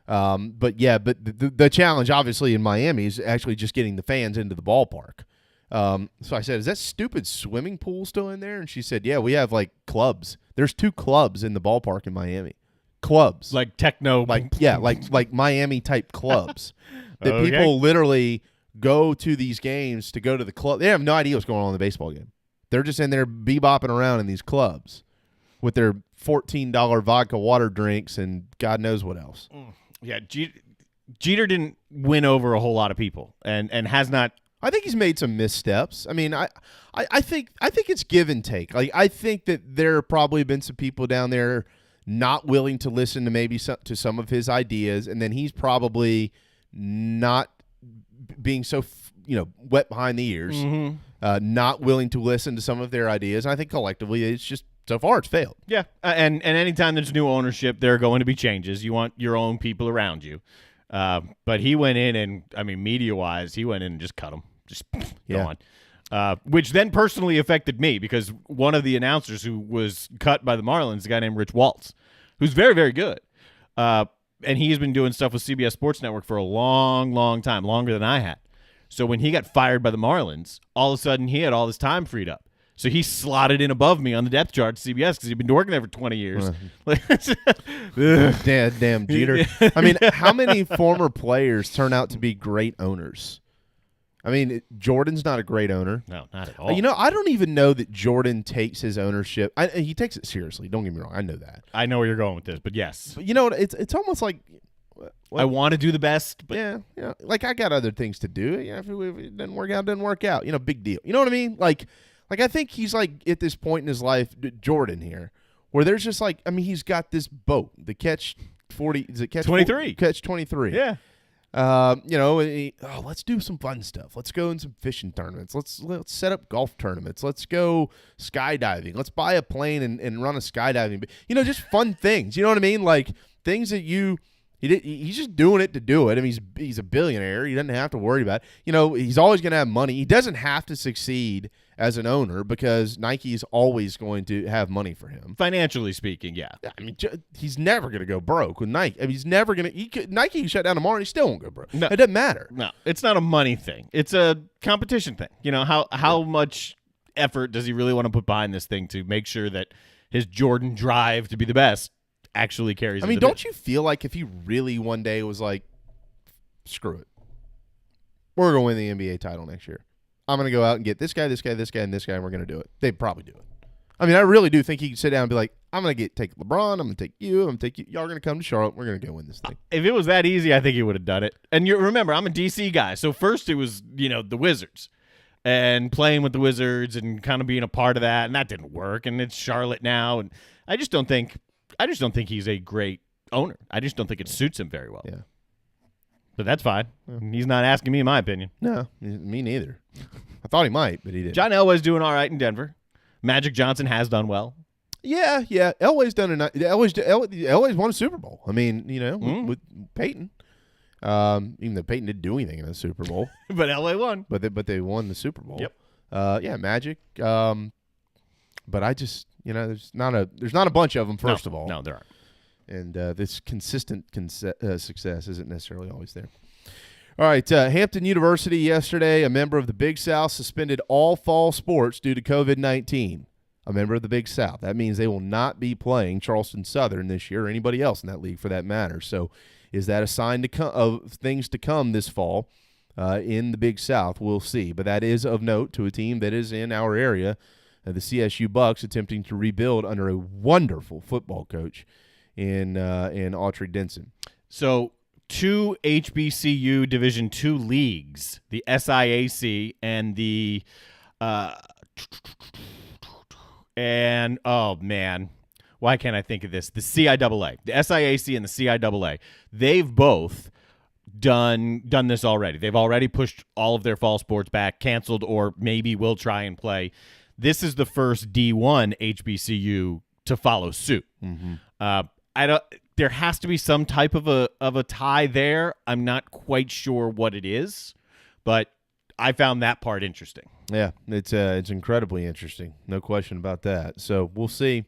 But the challenge obviously in Miami is actually just getting the fans into the ballpark. So I said, is that stupid swimming pool still in there? And she said, yeah, we have like clubs. There's 2 clubs in the ballpark in Miami. Clubs. Like techno. Like Miami type clubs that people literally go to these games to go to the club. They have no idea what's going on in the baseball game. They're just in there bebopping around in these clubs with their $14 vodka water drinks and God knows what else. Yeah, Jeter didn't win over a whole lot of people, and has not. I think he's made some missteps. I mean, I think it's give and take. Like I think that there have probably been some people down there not willing to listen to maybe to some of his ideas, and then he's probably not being so wet behind the ears, not willing to listen to some of their ideas. And I think collectively, it's just. So far, it's failed. Yeah, and anytime there's new ownership, there are going to be changes. You want your own people around you. But he went in and, I mean, media-wise, he went in and just cut them. Just go on. Which then personally affected me because one of the announcers who was cut by the Marlins, a guy named Rich Waltz, who's very, very good. And he's been doing stuff with CBS Sports Network for a long, long time, longer than I had. So when he got fired by the Marlins, all of a sudden he had all this time freed up. So he slotted in above me on the depth chart to CBS because he'd been working there for 20 years. Damn Jeter. I mean, how many former players turn out to be great owners? I mean, Jordan's not a great owner. No, not at all. You know, I don't even know that Jordan takes his ownership. He takes it seriously. Don't get me wrong. I know that. I know where you're going with this, but yes. But you know, it's almost like I want to do the best. But yeah. Like I got other things to do. Yeah, if it doesn't work out, doesn't work out. You know, big deal. You know what I mean? Like I think he's like at this point in his life, Jordan here, where there's just like, I mean, he's got this boat, the Catch 40, is it Catch 23? Catch 23. Yeah. You know, let's do some fun stuff. Let's go in some fishing tournaments. Let's set up golf tournaments. Let's go skydiving. Let's buy a plane and run a skydiving. You know, just fun things. You know what I mean? Like things that he's just doing it to do it. I mean, he's a billionaire. He doesn't have to worry about it. You know, he's always going to have money. He doesn't have to succeed as an owner because Nike is always going to have money for him. Financially speaking, yeah. I mean, he's never going to go broke with Nike. I mean, he's never going to. Nike can shut down tomorrow and he still won't go broke. No, it doesn't matter. No, it's not a money thing. It's a competition thing. You know, how much effort does he really want to put behind this thing to make sure that his Jordan drive to be the best actually carries? I mean, don't you feel like if he really one day was like, screw it, we're going to win the NBA title next year. I'm going to go out and get this guy, this guy, this guy, and this guy, and we're going to do it. They'd probably do it. I mean, I really do think he could sit down and be like, I'm going to take LeBron, I'm going to take you, I'm going to take you. Y'all are going to come to Charlotte. We're going to go win this thing. If it was that easy, I think he would have done it. And you remember, I'm a DC guy. So first it was, the Wizards and playing with the Wizards and kind of being a part of that. And that didn't work. And it's Charlotte now. And I just don't think he's a great owner. I just don't think it suits him very well. Yeah. But that's fine. He's not asking me my opinion. No, me neither. I thought he might, but he didn't. John Elway's doing all right in Denver. Magic Johnson has done well. Yeah. Elway's done Elway's won a Super Bowl. I mean, with Peyton. Even though Peyton didn't do anything in the Super Bowl. But Elway won. But they won the Super Bowl. Yep. Magic. But I just, there's not a bunch of them, first of all. No, there aren't. And this consistent success isn't necessarily always there. All right, Hampton University yesterday, a member of the Big South, suspended all fall sports due to COVID-19. A member of the Big South. That means they will not be playing Charleston Southern this year or anybody else in that league for that matter. So is that a sign of things to come this fall in the Big South? We'll see. But that is of note to a team that is in our area, the CSU Bucks, attempting to rebuild under a wonderful football coach in Autry Denson. So 2 HBCU Division II leagues, the SIAC and the and oh man, why can't I think of this? The CIAA, the SIAC and the CIAA. They've both done this already. They've already pushed all of their fall sports back, canceled, or maybe will try and play. This is the first D1 HBCU to follow suit. There has to be some type of a tie there. I'm not quite sure what it is, but I found that part interesting. Yeah, it's incredibly interesting. No question about that. So we'll see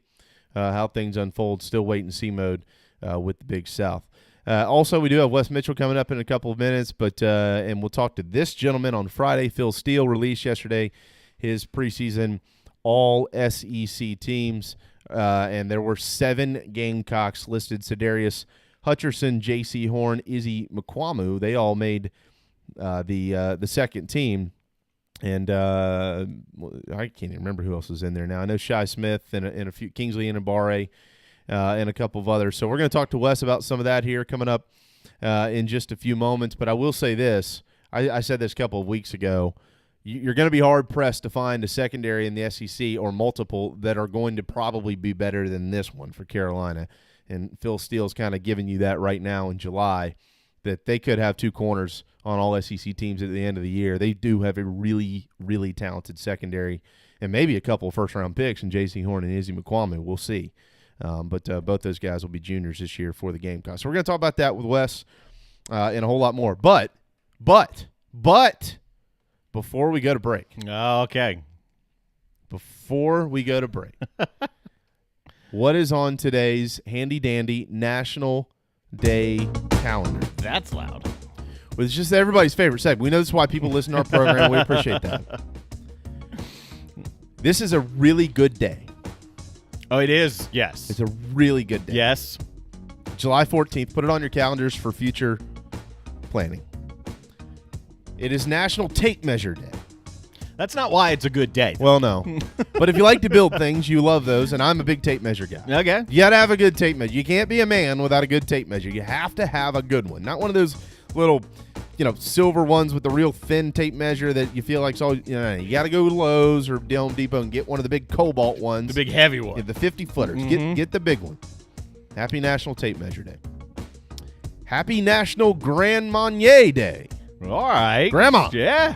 how things unfold. Still wait and see mode with the Big South. Also, we do have Wes Mitchell coming up in a couple of minutes, but and we'll talk to this gentleman on Friday. Phil Steele released yesterday his preseason all-SEC teams. And there were 7 Gamecocks listed. Cedarius Hutcherson, J.C. Horn, Izzy McQuamu. They all made the second team. And I can't even remember who else was in there now. I know Shai Smith and a few, Kingsley Inabare, and a couple of others. So we're going to talk to Wes about some of that here coming up in just a few moments. But I will say this. I said this a couple of weeks ago. You're going to be hard-pressed to find a secondary in the SEC or multiple that are going to probably be better than this one for Carolina. And Phil Steele's kind of giving you that right now in July, that they could have 2 corners on all SEC teams at the end of the year. They do have a really, really talented secondary and maybe a couple of first-round picks in J.C. Horn and Izzy McQuamu. We'll see. But both those guys will be juniors this year for the Gamecocks. So we're going to talk about that with Wes and a whole lot more. But before we go to break. Okay. Before we go to break. What is on today's handy-dandy National Day calendar? That's loud. Well, it's just everybody's favorite segment. We know this is why people listen to our program. We appreciate that. This is a really good day. Oh, it is? Yes. It's a really good day. Yes. July 14th. Put it on your calendars for future planning. It is National Tape Measure Day. That's not why it's a good day. Well, no. But if you like to build things, you love those, and I'm a big tape measure guy. Okay. You got to have a good tape measure. You can't be a man without a good tape measure. You have to have a good one. Not one of those little, silver ones with the real thin tape measure that you feel like it's all, you got to go to Lowe's or Home Depot and get one of the big cobalt ones. The big heavy one. Get the 50-footers. Mm-hmm. Get the big one. Happy National Tape Measure Day. Happy National Grand Marnier Day. All right. Grandma. Yeah.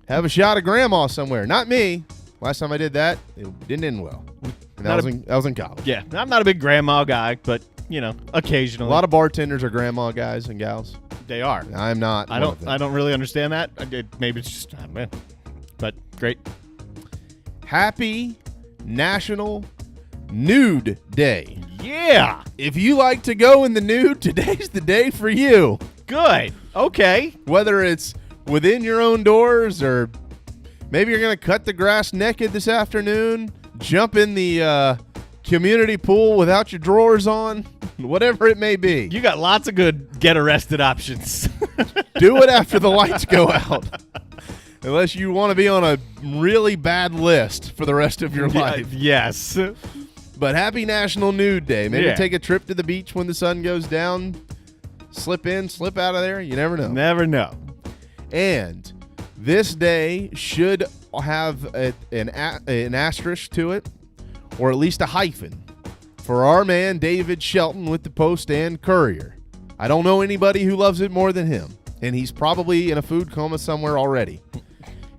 Have a shot of grandma somewhere. Not me. Last time I did that, it didn't end well. And that was in college. Yeah. I'm not a big grandma guy, but, occasionally. A lot of bartenders are grandma guys and gals. They are. I'm not. I don't really understand that. Maybe it's just, but great. Happy National Nude Day. Yeah. If you like to go in the nude, today's the day for you. Good. Okay. Whether it's within your own doors or maybe you're going to cut the grass naked this afternoon, jump in the community pool without your drawers on, whatever it may be. You got lots of good get arrested options. Do it after the lights go out. Unless you want to be on a really bad list for the rest of your life. Yes. But happy National Nude Day. Maybe take a trip to the beach when the sun goes down. Slip in, slip out of there. You never know. Never know. And this day should have an asterisk to it, or at least a hyphen, for our man David Shelton with the Post and Courier. I don't know anybody who loves it more than him, and he's probably in a food coma somewhere already.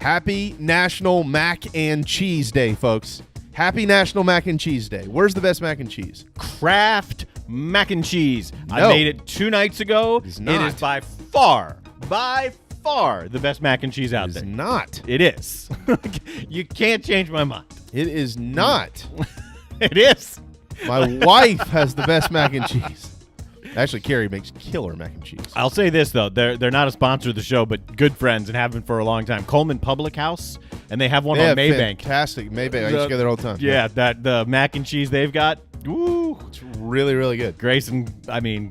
Happy National Mac and Cheese Day, folks. Happy National Mac and Cheese Day. Where's the best mac and cheese? Kraft Mac and Cheese. No. I made it 2 nights ago. It is not. It is by far the best mac and cheese out there. It is not. It is. You can't change my mind. It is not. It is. My wife has the best mac and cheese. Actually, Carrie makes killer mac and cheese. I'll say this, though. They're not a sponsor of the show, but good friends and have been for a long time. Coleman Public House, and they have one on Maybank. Fantastic. Maybank. I used to go there all the time. Yeah, the mac and cheese they've got, woo. It's really, really good. Grayson,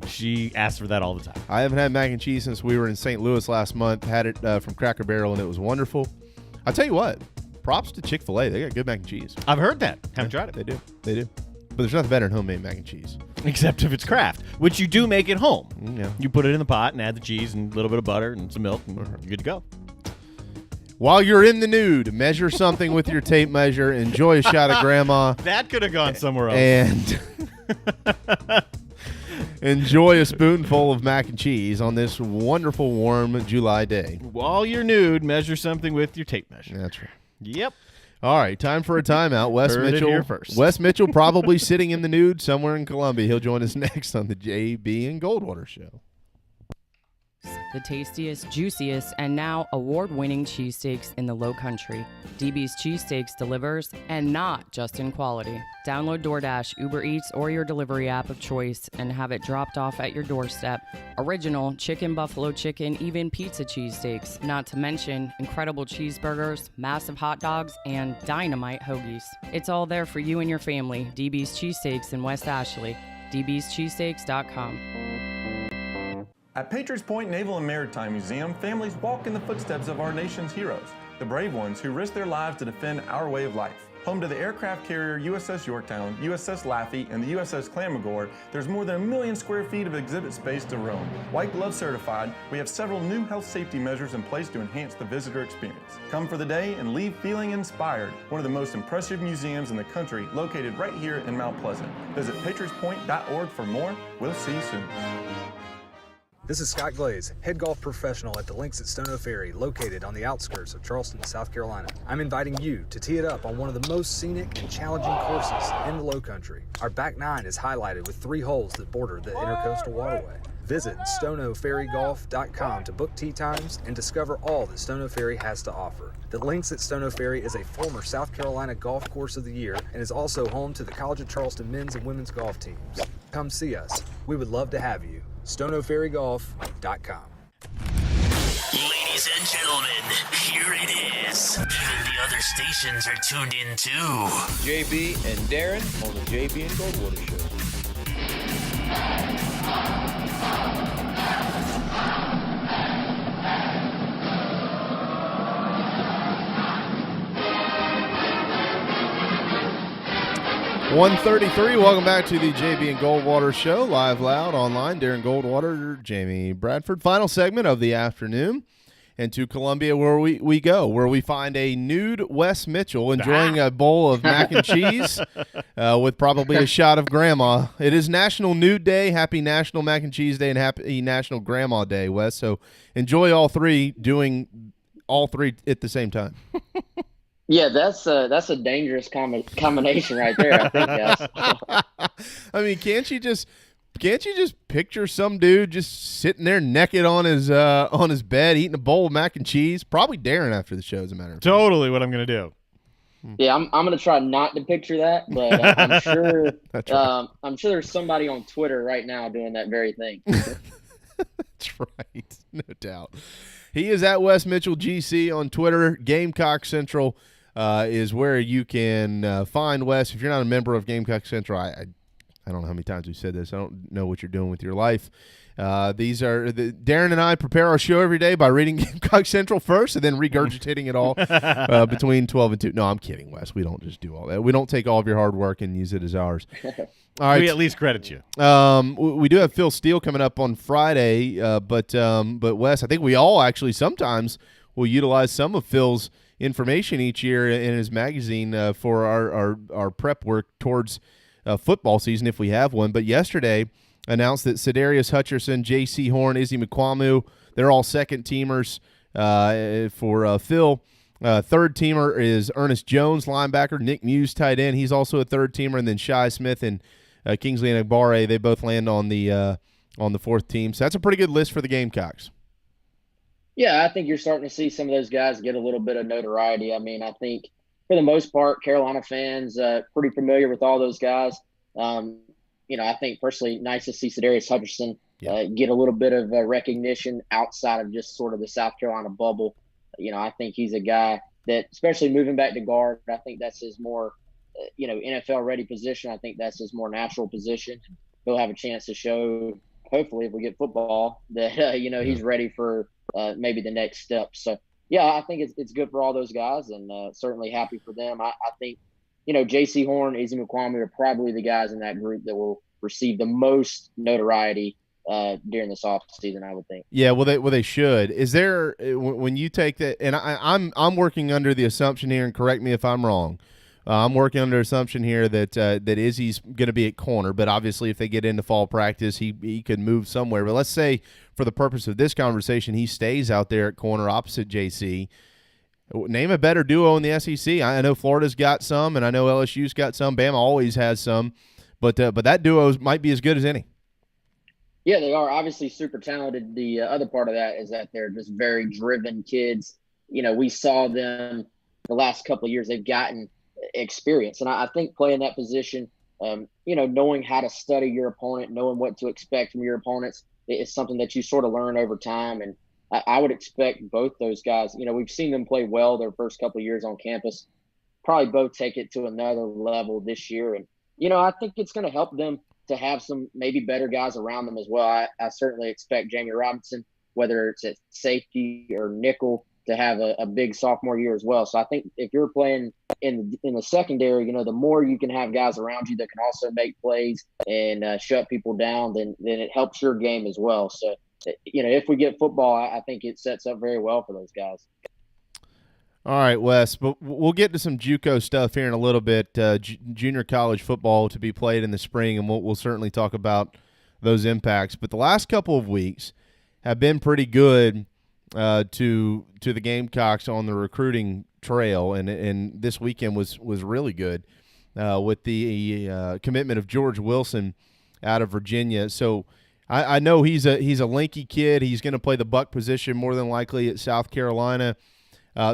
she asks for that all the time. I haven't had mac and cheese since we were in St. Louis last month. Had it from Cracker Barrel, and it was wonderful. I'll tell you what. Props to Chick-fil-A. They got good mac and cheese. I've heard that. Haven't tried it. They do. But there's nothing better than homemade mac and cheese. Except if it's Kraft, which you do make at home. Yeah. You put it in the pot and add the cheese and a little bit of butter and some milk, and you're good to go. While you're in the nude, measure something with your tape measure. Enjoy a shot of Grandma. That could have gone somewhere else. And enjoy a spoonful of mac and cheese on this wonderful, warm July day. While you're nude, measure something with your tape measure. That's right. Yep. All right, time for a timeout. Wes Heard it Mitchell. here first. Wes Mitchell probably sitting in the nude somewhere in Columbia. He'll join us next on the JB and Goldwater Show. The tastiest, juiciest, and now award-winning cheesesteaks in the Low Country. DB's Cheesesteaks delivers, and not just in quality. Download DoorDash, Uber Eats, or your delivery app of choice and have it dropped off at your doorstep. Original chicken, buffalo chicken, even pizza cheesesteaks. Not to mention incredible cheeseburgers, massive hot dogs, and dynamite hoagies. It's all there for you and your family. DB's Cheesesteaks in West Ashley. dbscheesesteaks.com. At Patriots Point Naval and Maritime Museum, families walk in the footsteps of our nation's heroes, the brave ones who risked their lives to defend our way of life. Home to the aircraft carrier USS Yorktown, USS Laffey, and the USS Clamagore, there's more than 1 million square feet of exhibit space to roam. White Glove certified, we have several new health safety measures in place to enhance the visitor experience. Come for the day and leave feeling inspired. One of the most impressive museums in the country, located right here in Mount Pleasant. Visit patriotspoint.org for more. We'll see you soon. This is Scott Glaze, head golf professional at the links at Stono Ferry, located on the outskirts of Charleston, South Carolina. I'm inviting you to tee it up on one of the most scenic and challenging courses in the Low Country. Our back nine is highlighted with 3 holes that border the Intercoastal Waterway. Visit stonoferrygolf.com to book tee times and discover all that Stono Ferry has to offer. The links at Stono Ferry is a former South Carolina Golf Course of the Year and is also home to the College of Charleston men's and women's golf teams. Come see us. We would love to have you. stonoferrygolf.com. Ladies and gentlemen, here it is. Even the other stations are tuned in too. JB and Darren on the JB and Goldwater Show. 1:33. Welcome back to the JB and Goldwater Show, live, loud, online. Darren Goldwater, Jamie Bradford. Final segment of the afternoon. And to Columbia, where we go, where we find a nude Wes Mitchell enjoying a bowl of mac and cheese with probably a shot of Grandma. It is National Nude Day. Happy National Mac and Cheese Day and happy National Grandma Day, Wes. So enjoy all three, doing all three at the same time. Yeah, that's a dangerous combination right there, I think, guys. I mean, can't you just picture some dude just sitting there naked on his bed eating a bowl of mac and cheese? Probably Darren after the show, as a matter of fact. Totally what I'm going to do. Yeah, I'm going to try not to picture that, but I'm sure right. I'm sure there's somebody on Twitter right now doing that very thing. That's right, no doubt. He is at Wes Mitchell GC on Twitter. Gamecock Central is where you can find Wes. If you're not a member of Gamecock Central, I don't know how many times we've said this. I don't know what you're doing with your life. Darren and I prepare our show every day by reading Gamecock Central first and then regurgitating it all between 12 and 2. No, I'm kidding, Wes. We don't just do all that. We don't take all of your hard work and use it as ours. All right. We at least credit you. We do have Phil Steele coming up on Friday, but Wes, I think we all actually sometimes will utilize some of Phil's information each year in his magazine for our prep work towards football season if we have one. But yesterday announced that Sedarius Hutcherson, J.C. Horn, Izzy McQuamu, they're all second-teamers for Phil. Third-teamer is Ernest Jones, linebacker. Nick Muse, tight end. He's also a third-teamer. And then Shai Smith and Kingsley Enagbare, they both land on the fourth team. So that's a pretty good list for the Gamecocks. Yeah, I think you're starting to see some of those guys get a little bit of notoriety. I mean, I think for the most part, Carolina fans pretty familiar with all those guys. I think personally, nice to see Sadarius Hutcherson get a little bit of recognition outside of just sort of the South Carolina bubble. I think he's a guy that, especially moving back to guard, I think that's his more, NFL ready position. I think that's his more natural position. He'll have a chance to show, hopefully, if we get football, that he's ready for maybe the next step. So yeah, I think it's good for all those guys, and certainly happy for them. I think J.C. Horn, Izzy Mukwame are probably the guys in that group that will receive the most notoriety during this off season, I would think. Yeah, well, they should. Is there when you take that? And I'm working under the assumption here, and correct me if I'm wrong. I'm working under assumption here that Izzy's going to be at corner, but obviously if they get into fall practice, he could move somewhere. But let's say for the purpose of this conversation, he stays out there at corner opposite JC. Name a better duo in the SEC. I know Florida's got some, and I know LSU's got some. Bama always has some, but that duo might be as good as any. Yeah, they are obviously super talented. The other part of that is that they're just very driven kids. We saw them the last couple of years. They've gotten experience, and I think playing that position, knowing how to study your opponent, knowing what to expect from your opponents, is something that you sort of learn over time. And I would expect both those guys. We've seen them play well their first couple of years on campus. Probably both take it to another level this year, and I think it's going to help them to have some maybe better guys around them as well. I certainly expect Jamie Robinson, whether it's at safety or nickel, to have a big sophomore year as well. So I think if you're playing in the secondary, the more you can have guys around you that can also make plays and shut people down, then it helps your game as well. So, if we get football, I think it sets up very well for those guys. All right, Wes, but we'll get to some JUCO stuff here in a little bit, junior college football to be played in the spring, and we'll certainly talk about those impacts. But the last couple of weeks have been pretty good to the Gamecocks on the recruiting trail, and this weekend was really good with the commitment of George Wilson out of Virginia. So I know he's a lanky kid. He's going to play the buck position more than likely at South Carolina.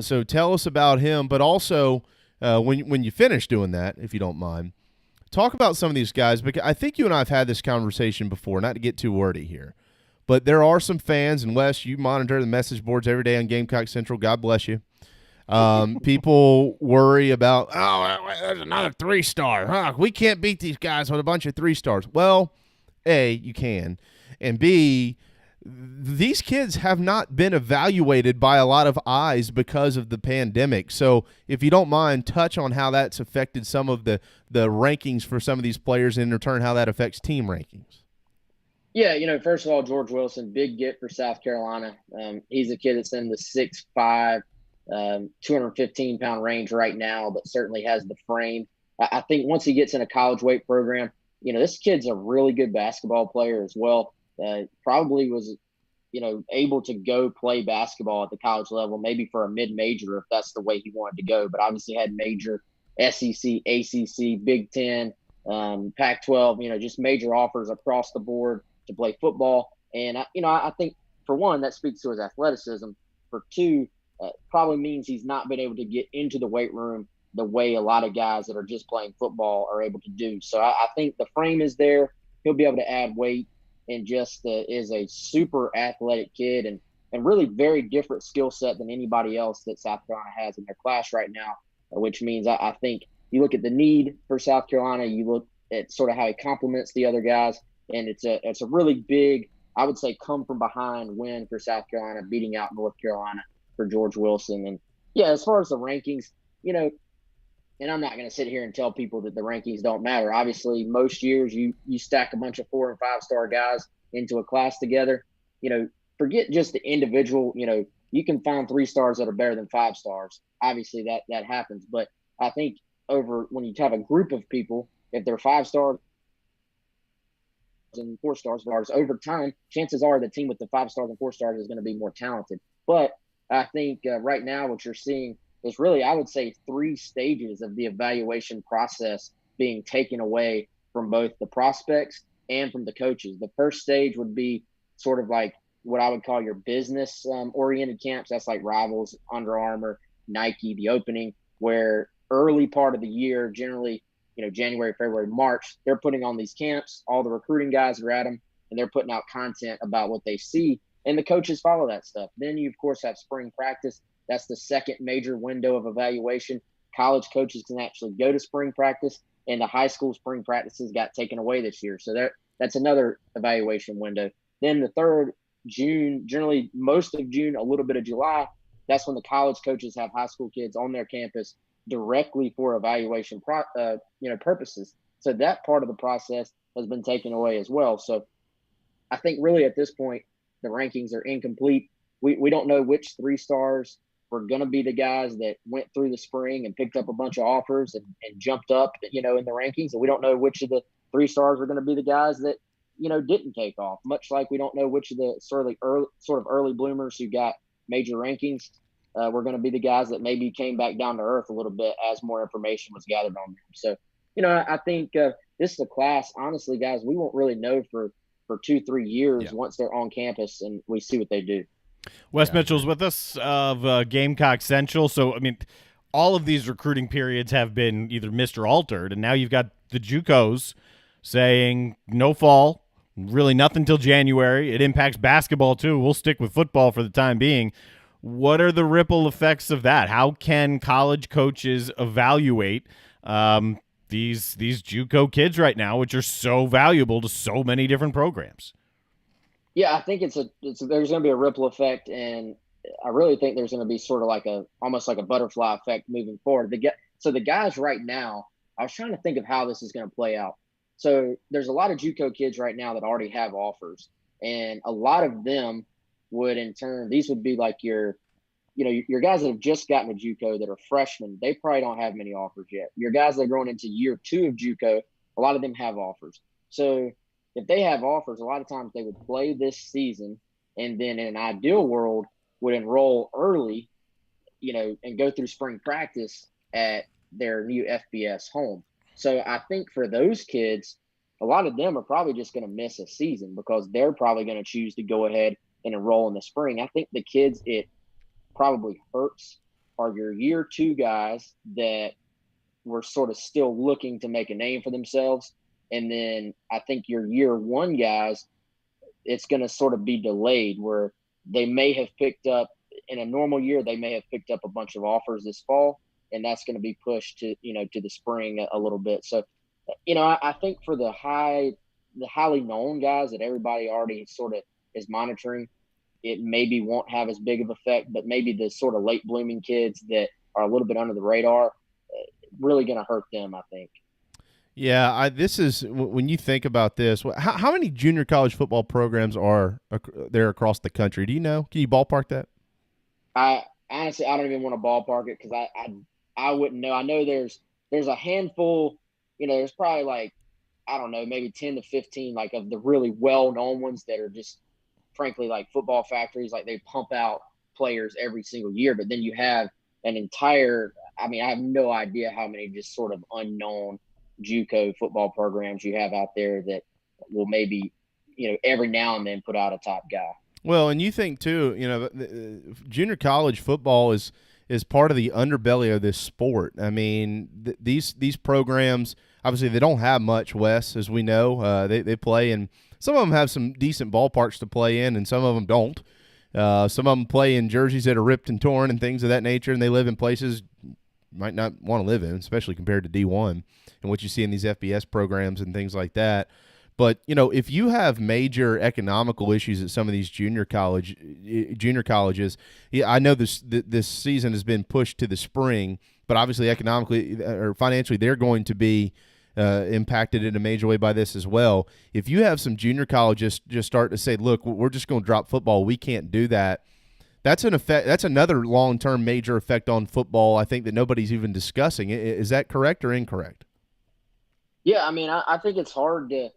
So tell us about him, but also when you finish doing that, if you don't mind, talk about some of these guys, because I think you and I have had this conversation before, not to get too wordy here, but there are some fans, and Wes, you monitor the message boards every day on Gamecock Central. God bless you. People worry about, there's another 3-star. Huh? We can't beat these guys with a bunch of 3-stars. Well, A, you can, and B, these kids have not been evaluated by a lot of eyes because of the pandemic. So if you don't mind, touch on how that's affected some of the rankings for some of these players, and in return how that affects team rankings. Yeah, first of all, George Wilson, big get for South Carolina. He's a kid that's in the 6'5", 215-pound range right now, but certainly has the frame. I think once he gets in a college weight program, this kid's a really good basketball player as well. Probably was, able to go play basketball at the college level, maybe for a mid-major if that's the way he wanted to go. But obviously had major SEC, ACC, Big Ten, Pac-12, just major offers across the board to play football. And, I think, for one, that speaks to his athleticism. For two, probably means he's not been able to get into the weight room the way a lot of guys that are just playing football are able to do. So I think the frame is there. He'll be able to add weight, and just is a super athletic kid and really very different skill set than anybody else that South Carolina has in their class right now, which means I think you look at the need for South Carolina, you look at sort of how he complements the other guys, and it's a really big, I would say, come from behind win for South Carolina, beating out North Carolina for George Wilson. And yeah, as far as the rankings, and I'm not going to sit here and tell people that the rankings don't matter. Obviously, most years you stack a bunch of 4- and 5-star guys into a class together. Forget just the individual. You can find 3 stars that are better than 5 stars. Obviously, that happens. But I think when you have a group of people, if they're 5 stars and 4 stars, over time, chances are the team with the 5 stars and 4 stars is going to be more talented. But I think right now what you're seeing is really, I would say, 3 stages of the evaluation process being taken away from both the prospects and from the coaches. The first stage would be sort of like what I would call your business oriented camps. That's like Rivals, Under Armour, Nike, The Opening, where early part of the year, generally January, February, March, they're putting on these camps. All the recruiting guys are at them, and they're putting out content about what they see, and the coaches follow that stuff. Then you, of course, have spring practice. That's the second major window of evaluation. College coaches can actually go to spring practice, and the high school spring practices got taken away this year. So that's another evaluation window. Then the third, June, generally most of June, a little bit of July, that's when the college coaches have high school kids on their campus directly for evaluation purposes. So that part of the process has been taken away as well. So I think really at this point, the rankings are incomplete. We don't know which 3-stars were going to be the guys that went through the spring and picked up a bunch of offers and jumped up, in the rankings. And we don't know which of the 3-stars are going to be the guys that, didn't take off, much like we don't know which of the sort of early bloomers who got major rankings were going to be the guys that maybe came back down to earth a little bit as more information was gathered on them. So, I think this is a class, honestly, guys, we won't really know for 2-3 years once they're on campus and we see what they do. Wes Mitchell's with us of Gamecock Central. So, all of these recruiting periods have been either missed or altered, and now you've got the JUCOs saying no fall, really nothing till January. It impacts basketball too. We'll stick with football for the time being. What are the ripple effects of that? How can college coaches evaluate these JUCO kids right now, which are so valuable to so many different programs? Yeah, I think there's going to be a ripple effect, and I really think there's going to be sort of almost like a butterfly effect moving forward. So the guys right now, I was trying to think of how this is going to play out. So there's a lot of JUCO kids right now that already have offers, and a lot of them would in turn, these would be like your guys that have just gotten a JUCO that are freshmen. They probably don't have many offers yet. Your guys that are going into year 2 of JUCO, a lot of them have offers. So if they have offers, a lot of times they would play this season and then in an ideal world would enroll early, and go through spring practice at their new FBS home. So I think for those kids, a lot of them are probably just going to miss a season because they're probably going to choose to go ahead and enroll in the spring. I think the kids it probably hurts are your year 2 guys that were sort of still looking to make a name for themselves. And then I think your year 1 guys, it's going to sort of be delayed where they may have picked up in a normal year, they may have picked up a bunch of offers this fall, and that's going to be pushed to the spring a little bit. So, I think for the highly known guys that everybody already sort of is monitoring, it maybe won't have as big of effect, but maybe the sort of late blooming kids that are a little bit under the radar, really going to hurt them, I think. Yeah, this is when you think about this. How many junior college football programs are there across the country? Do you know? Can you ballpark that? I honestly, I don't even want to ballpark it because I wouldn't know. I know there's a handful. There's probably I don't know, maybe 10 to 15 of the really well known ones that are just frankly like football factories. Like they pump out players every single year, but then you have an entire. I have no idea how many just sort of unknown JUCO football programs you have out there that will maybe, every now and then put out a top guy. Well, and you think too, junior college football is part of the underbelly of this sport. These programs, obviously they don't have much, Wes, as we know. They play, and some of them have some decent ballparks to play in, and some of them don't. Some of them play in jerseys that are ripped and torn and things of that nature, and they live in places you might not want to live in, especially compared to D1 and what you see in these FBS programs and things like that. But, if you have major economical issues at some of these junior colleges, I know this season has been pushed to the spring, but obviously economically or financially they're going to be impacted in a major way by this as well. If you have some junior colleges just start to say, look, we're just going to drop football, we can't do that. That's an effect. That's another long-term major effect on football, I think, that nobody's even discussing. Is that correct or incorrect? Yeah, I think it's hard to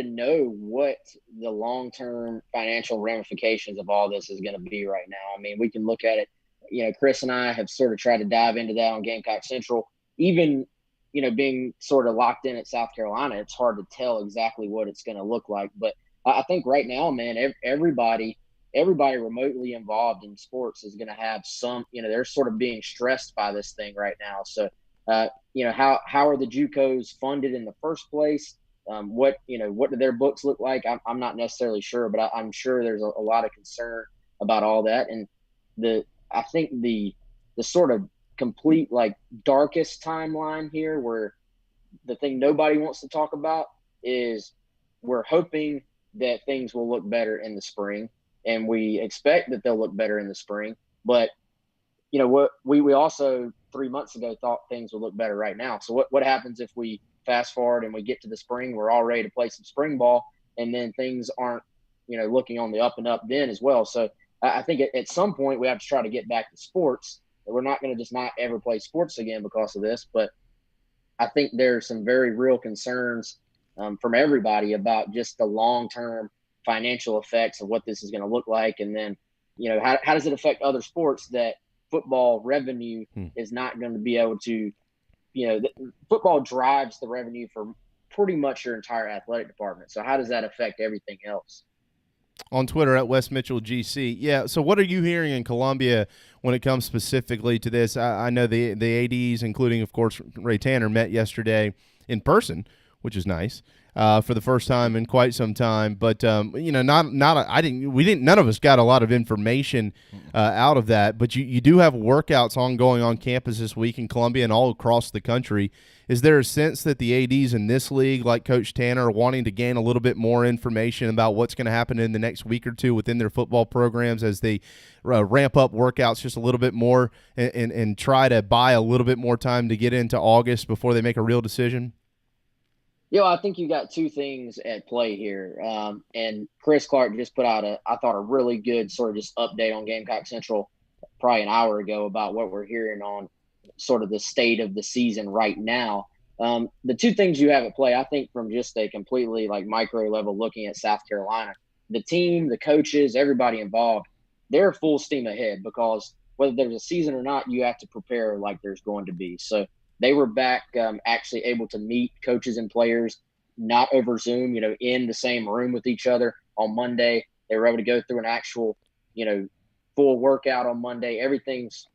know what the long-term financial ramifications of all this is going to be right now. We can look at it. Chris and I have sort of tried to dive into that on Gamecock Central. Even, being sort of locked in at South Carolina, it's hard to tell exactly what it's going to look like. But I think right now, man, everybody remotely involved in sports is going to have some, they're sort of being stressed by this thing right now. So How are the JUCOs funded in the first place? What do their books look like? I'm not necessarily sure, but I'm sure there's a lot of concern about all that. And I think the sort of complete like darkest timeline here, where the thing nobody wants to talk about is we're hoping that things will look better in the spring, and we expect that they'll look better in the spring. But what we also 3 months ago thought things would look better right now. So what happens if we fast forward and we get to the spring, we're all ready to play some spring ball, and then things aren't looking on the up and up then as well. So I think at some point we have to try to get back to sports. We're not going to just not ever play sports again because of this, but I think there's some very real concerns from everybody about just the long-term financial effects of what this is going to look like. And then, how does it affect other sports that football revenue is not going to be able to, football drives the revenue for pretty much your entire athletic department. So how does that affect everything else? On Twitter at Wes Mitchell GC. Yeah, so what are you hearing in Columbia when it comes specifically to this? I know the ADs, including, of course, Ray Tanner, met yesterday in person, which is nice, for the first time in quite some time. But we didn't. None of us got a lot of information out of that. But you do have workouts ongoing on campus this week in Columbia and all across the country. Is there a sense that the ADs in this league, like Coach Tanner, are wanting to gain a little bit more information about what's going to happen in the next week or two within their football programs as they ramp up workouts just a little bit more and try to buy a little bit more time to get into August before they make a real decision? I think you got two things at play here. And Chris Clark just put out a really good sort of just update on Gamecock Central probably an hour ago about what we're hearing on sort of the state of the season right now. The two things you have at play, I think, from just a completely like micro level looking at South Carolina, the team, the coaches, everybody involved, they're full steam ahead because whether there's a season or not, you have to prepare like there's going to be. So they were back actually able to meet coaches and players, not over Zoom, in the same room with each other on Monday. They were able to go through an actual, full workout on Monday. Everything's,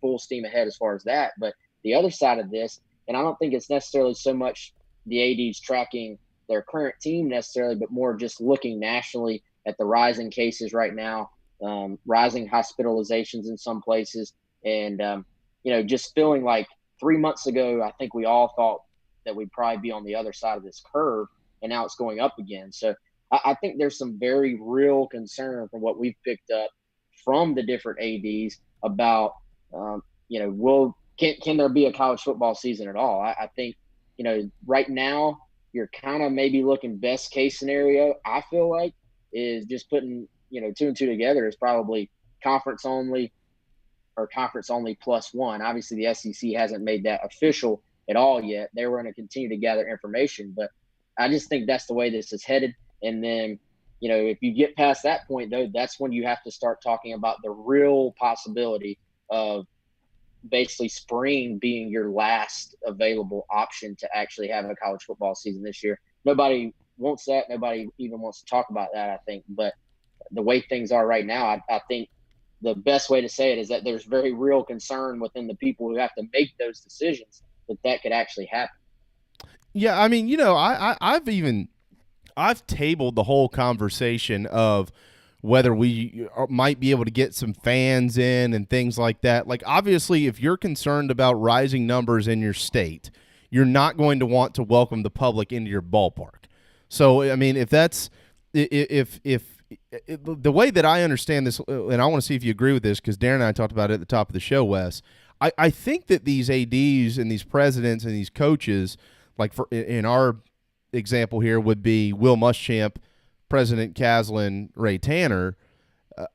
full steam ahead as far as that. But the other side of this, and I don't think it's necessarily so much the ADs tracking their current team necessarily, but more just looking nationally at the rising cases right now, rising hospitalizations in some places. And, just feeling like 3 months ago, I think we all thought that we'd probably be on the other side of this curve, and now it's going up again. So I think there's some very real concern from what we've picked up from the different ADs about, can there be a college football season at all? I think, right now you're kind of maybe looking best case scenario, I feel like, is just putting, 2 and 2 together is probably conference only or conference only +1. Obviously, the SEC hasn't made that official at all yet. They were going to continue to gather information, but I just think that's the way this is headed. And then, if you get past that point, though, that's when you have to start talking about the real possibility of basically spring being your last available option to actually have a college football season this year. Nobody wants that. Nobody even wants to talk about that, I think. But the way things are right now, I think the best way to say it is that there's very real concern within the people who have to make those decisions that could actually happen. Yeah, I mean, I've tabled the whole conversation of whether we might be able to get some fans in and things like that. Like, obviously, if you're concerned about rising numbers in your state, you're not going to want to welcome the public into your ballpark. So, I mean, if the way that I understand this, and I want to see if you agree with this because Darren and I talked about it at the top of the show, Wes, I think that these ADs and these presidents and these coaches, like in our example here would be Will Muschamp, President Caslin, Ray Tanner,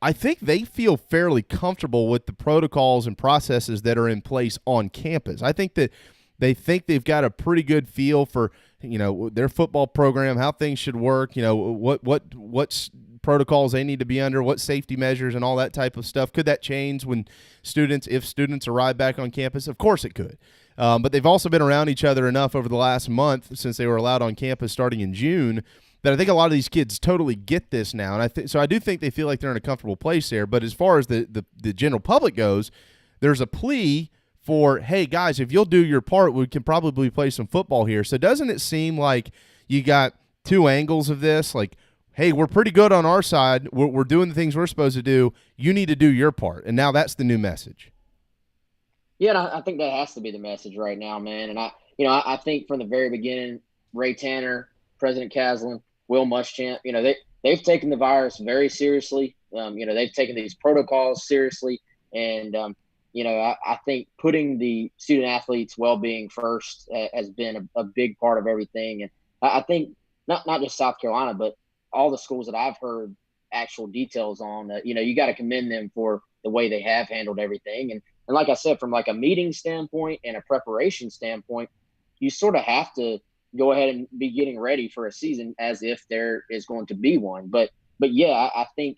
I think they feel fairly comfortable with the protocols and processes that are in place on campus. I think that they've got a pretty good feel for, their football program, how things should work, what protocols they need to be under, what safety measures and all that type of stuff. Could that change if students arrive back on campus? Of course it could. But they've also been around each other enough over the last month since they were allowed on campus starting in June that I think a lot of these kids totally get this now. And so I do think they feel like they're in a comfortable place there. But as far as the general public goes, there's a plea for, hey, guys, if you'll do your part, we can probably play some football here. So doesn't it seem like you got two angles of this? Like, hey, we're pretty good on our side. We're doing the things we're supposed to do. You need to do your part. And now that's the new message. Yeah, and I think that has to be the message right now, man. And I think from the very beginning, Ray Tanner, President Caslin, Will Muschamp, they've taken the virus very seriously. They've taken these protocols seriously. And, I think putting the student athletes' well-being first has been a big part of everything. And I think not just South Carolina, but all the schools that I've heard actual details on, you got to commend them for the way they have handled everything. And like I said, from like a meeting standpoint and a preparation standpoint, you sort of have to go ahead and be getting ready for a season as if there is going to be one. But yeah, I think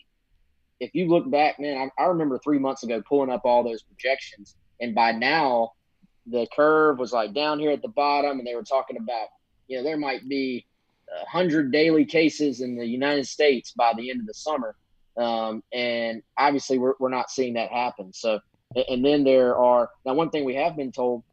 if you look back, man, I remember 3 months ago pulling up all those projections, and by now the curve was like down here at the bottom, and they were talking about, there might be 100 daily cases in the United States by the end of the summer. And obviously we're not seeing that happen. So, and then now one thing we have been told,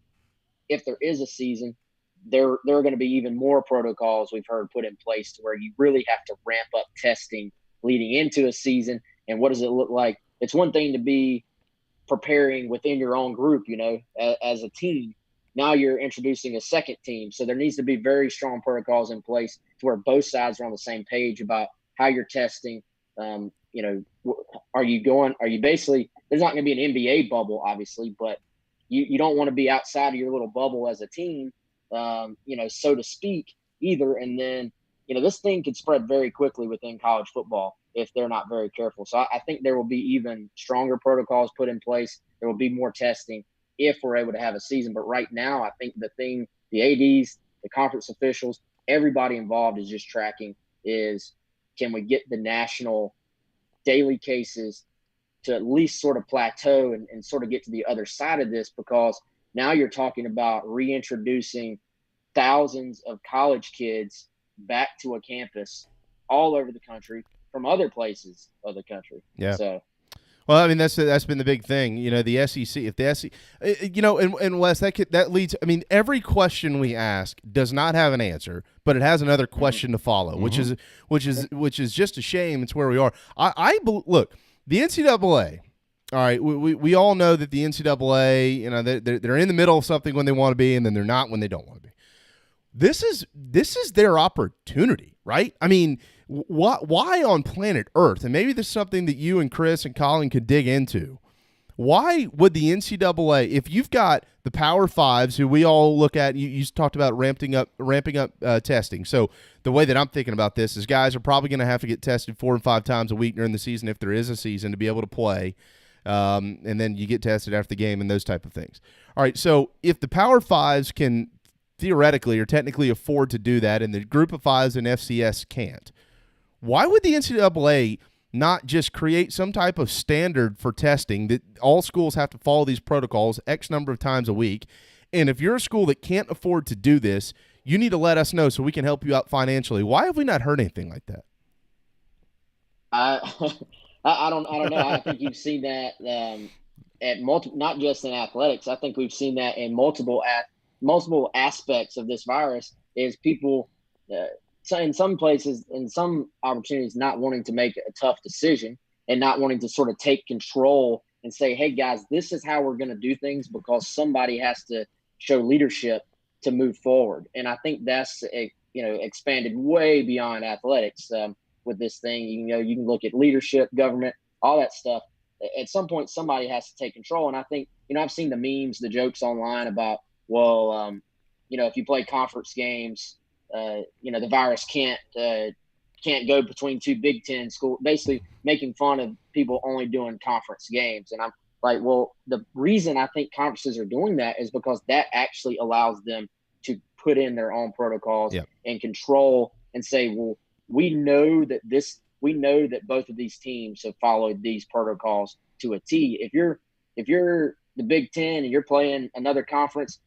if there is a season, there are going to be even more protocols we've heard put in place to where you really have to ramp up testing leading into a season. And what does it look like? It's one thing to be preparing within your own group, as a team. Now you're introducing a second team. So there needs to be very strong protocols in place to where both sides are on the same page about how you're testing. Are you basically, there's not going to be an NBA bubble, obviously, but you don't want to be outside of your little bubble as a team, so to speak, either. And then, this thing could spread very quickly within college football if they're not very careful. So I think there will be even stronger protocols put in place. There will be more testing if we're able to have a season. But right now, I think the ADs, the conference officials, everybody involved is just tracking is, can we get the national daily cases to at least sort of plateau and sort of get to the other side of this, because now you're talking about reintroducing thousands of college kids back to a campus all over the country from other places of the country. Yeah. So, well, I mean, that's been the big thing, the SEC. If the SEC, and Wes, that leads. I mean, every question we ask does not have an answer, but it has another question to follow, which is just a shame. It's where we are. Look, the NCAA. All right, we all know that the NCAA, they're in the middle of something when they want to be, and then they're not when they don't want to be. This is their opportunity, right? I mean, why on planet Earth, and maybe this is something that you and Chris and Colin could dig into, why would the NCAA, if you've got the Power Fives who we all look at, you talked about ramping up testing. So the way that I'm thinking about this is guys are probably going to have to get tested 4 and 5 times a week during the season if there is a season to be able to play. And then you get tested after the game and those type of things. All right, so if the Power Fives can theoretically or technically afford to do that and the Group of Fives and FCS can't, why would the NCAA not just create some type of standard for testing that all schools have to follow these protocols X number of times a week? And if you're a school that can't afford to do this, you need to let us know so we can help you out financially. Why have we not heard anything like that? I don't know. I think you've seen that at multiple, not just in athletics. I think we've seen that in multiple aspects of this virus. Is people, so in some places, in some opportunities, not wanting to make a tough decision and not wanting to sort of take control and say, "Hey guys, this is how we're going to do things," because somebody has to show leadership to move forward. And I think that's expanded way beyond athletics. With this thing, you can look at leadership, government, all that stuff. At some point, somebody has to take control. And I think, I've seen the memes, the jokes online about, well, if you play conference games, the virus can't go between 2 Big Ten schools, basically making fun of people only doing conference games. And I'm like, well, the reason I think conferences are doing that is because that actually allows them to put in their own protocols and control and say, well, we know that both of these teams have followed these protocols to a T. If you're the Big Ten and you're playing another conference,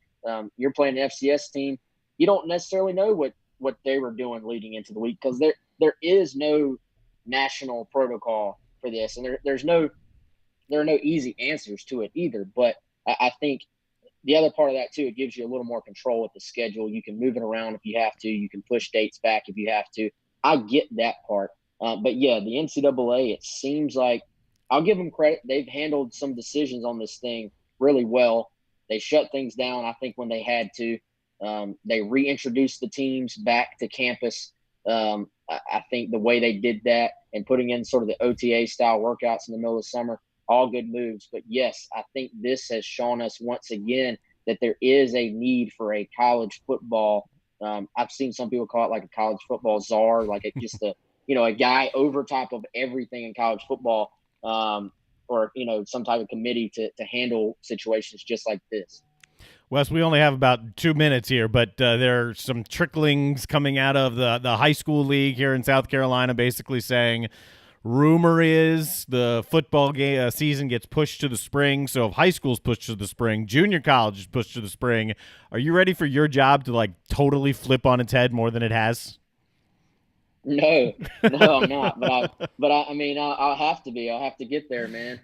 you're playing an FCS team, you don't necessarily know what they were doing leading into the week, because there is no national protocol for this, and there are no easy answers to it either. But I think the other part of that too, it gives you a little more control with the schedule. You can move it around if you have to. You can push dates back if you have to. I get that part. But yeah, the NCAA, it seems like, I'll give them credit. They've handled some decisions on this thing really well. They shut things down, I think, when they had to. They reintroduced the teams back to campus. I think the way they did that and putting in sort of the OTA style workouts in the middle of summer, all good moves. But yes, I think this has shown us once again that there is a need for a college football. I've seen some people call it like a college football czar, like just a guy over top of everything in college football, or some type of committee to handle situations just like this. Wes, we only have about 2 minutes here, but there are some tricklings coming out of the high school league here in South Carolina, basically saying, rumor is the football season gets pushed to the spring. So if high school's pushed to the spring, junior college is pushed to the spring. Are you ready for your job to like totally flip on its head more than it has? No, I'm not. But I mean, I'll have to be. I'll have to get there, man.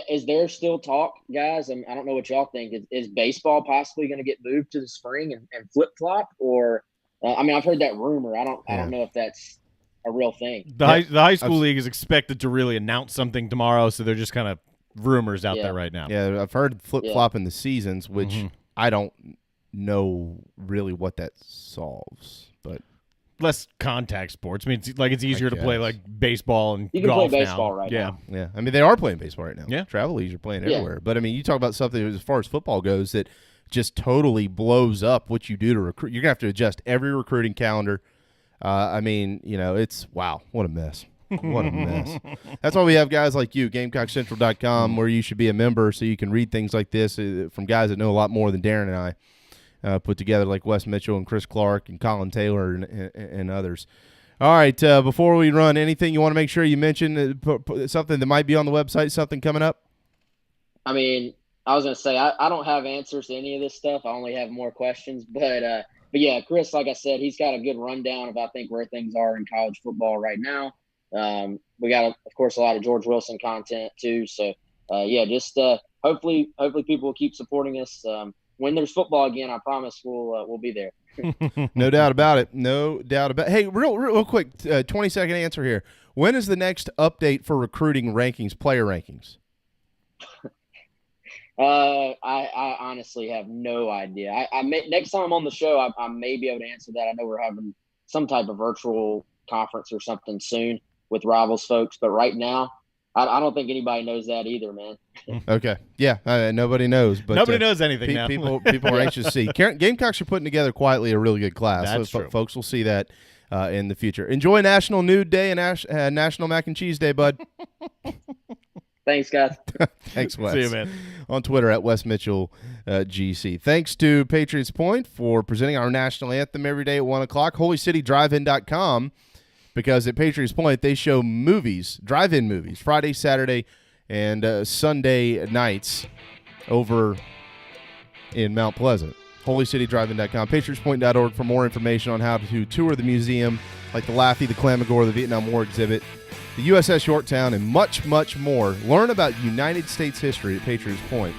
Is there still talk, guys? I don't know what y'all think. Is baseball possibly going to get moved to the spring and flip flop? Or I've heard that rumor. I don't know if that's a real thing. The high school league is expected to really announce something tomorrow, so they're just kind of rumors out there right now. Yeah, I've heard flip-flopping the seasons, which I don't know really what that solves, but less contact sports. I mean, it's easier to play like baseball and you can golf play baseball now. right now. Yeah. I mean, they are playing baseball right now. Yeah. Travel leagues are playing everywhere. But, I mean, you talk about something as far as football goes that just totally blows up what you do to recruit. You're going to have to adjust every recruiting calendar. It's wow, what a mess. What a mess. That's why we have guys like you, GamecockCentral.com, where you should be a member so you can read things like this from guys that know a lot more than Darren and I put together, like Wes Mitchell and Chris Clark and Colin Taylor and others. All right, before we run, anything you want to make sure you mention, something that might be on the website, something coming up? I mean, I was going to say, I don't have answers to any of this stuff. I only have more questions. But yeah, Chris, like I said, he's got a good rundown of, I think, where things are in college football right now. We got, of course, a lot of George Wilson content too. So, just hopefully people will keep supporting us. When there's football again, I promise we'll be there. No doubt about it. No doubt about it. Hey, real quick, 20-second answer here. When is the next update for recruiting rankings, player rankings? I honestly have no idea. I may, next time I'm on the show, I may be able to answer that. I know we're having some type of virtual conference or something soon with Rivals folks, but right now, I don't think anybody knows that either, man. Okay. Yeah, nobody knows. But nobody knows anything now. People are anxious to see. Gamecocks are putting together quietly a really good class. That's so true. Folks will see that in the future. Enjoy National Nude Day and National Mac and Cheese Day, bud. Thanks, guys. Thanks, Wes. See you, man. On Twitter at Wes Mitchell GC. Thanks to Patriots Point for presenting our national anthem every day at 1 o'clock. HolyCityDriveIn.com. Because at Patriots Point, they show movies, drive-in movies, Friday, Saturday, and Sunday nights over in Mount Pleasant. HolyCityDriveIn.com, PatriotsPoint.org for more information on how to tour the museum, like the Laffey, the Clamagore, the Vietnam War exhibit, the USS Yorktown, and much, much more. Learn about United States history at Patriots Point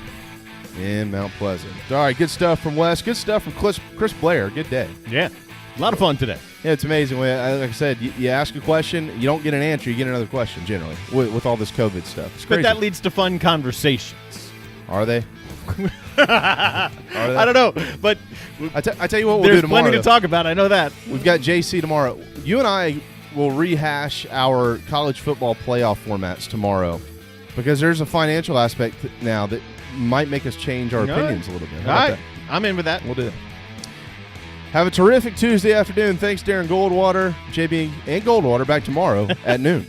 in Mount Pleasant. All right, good stuff from Wes. Good stuff from Chris Blair. Good day. Yeah, a lot of fun today. Yeah, it's amazing. Like I said, you ask a question, you don't get an answer, you get another question generally with all this COVID stuff. It's crazy. But that leads to fun conversations. Are they? I don't know, but I tell you what we'll do tomorrow. There's plenty to talk about. I know that. We've got JC tomorrow. You and I will rehash our college football playoff formats tomorrow because there's a financial aspect now that might make us change our opinions a little bit. All right. I'm in with that. We'll do it. Have a terrific Tuesday afternoon. Thanks, Darren Goldwater, JB, and Goldwater. Back tomorrow at noon.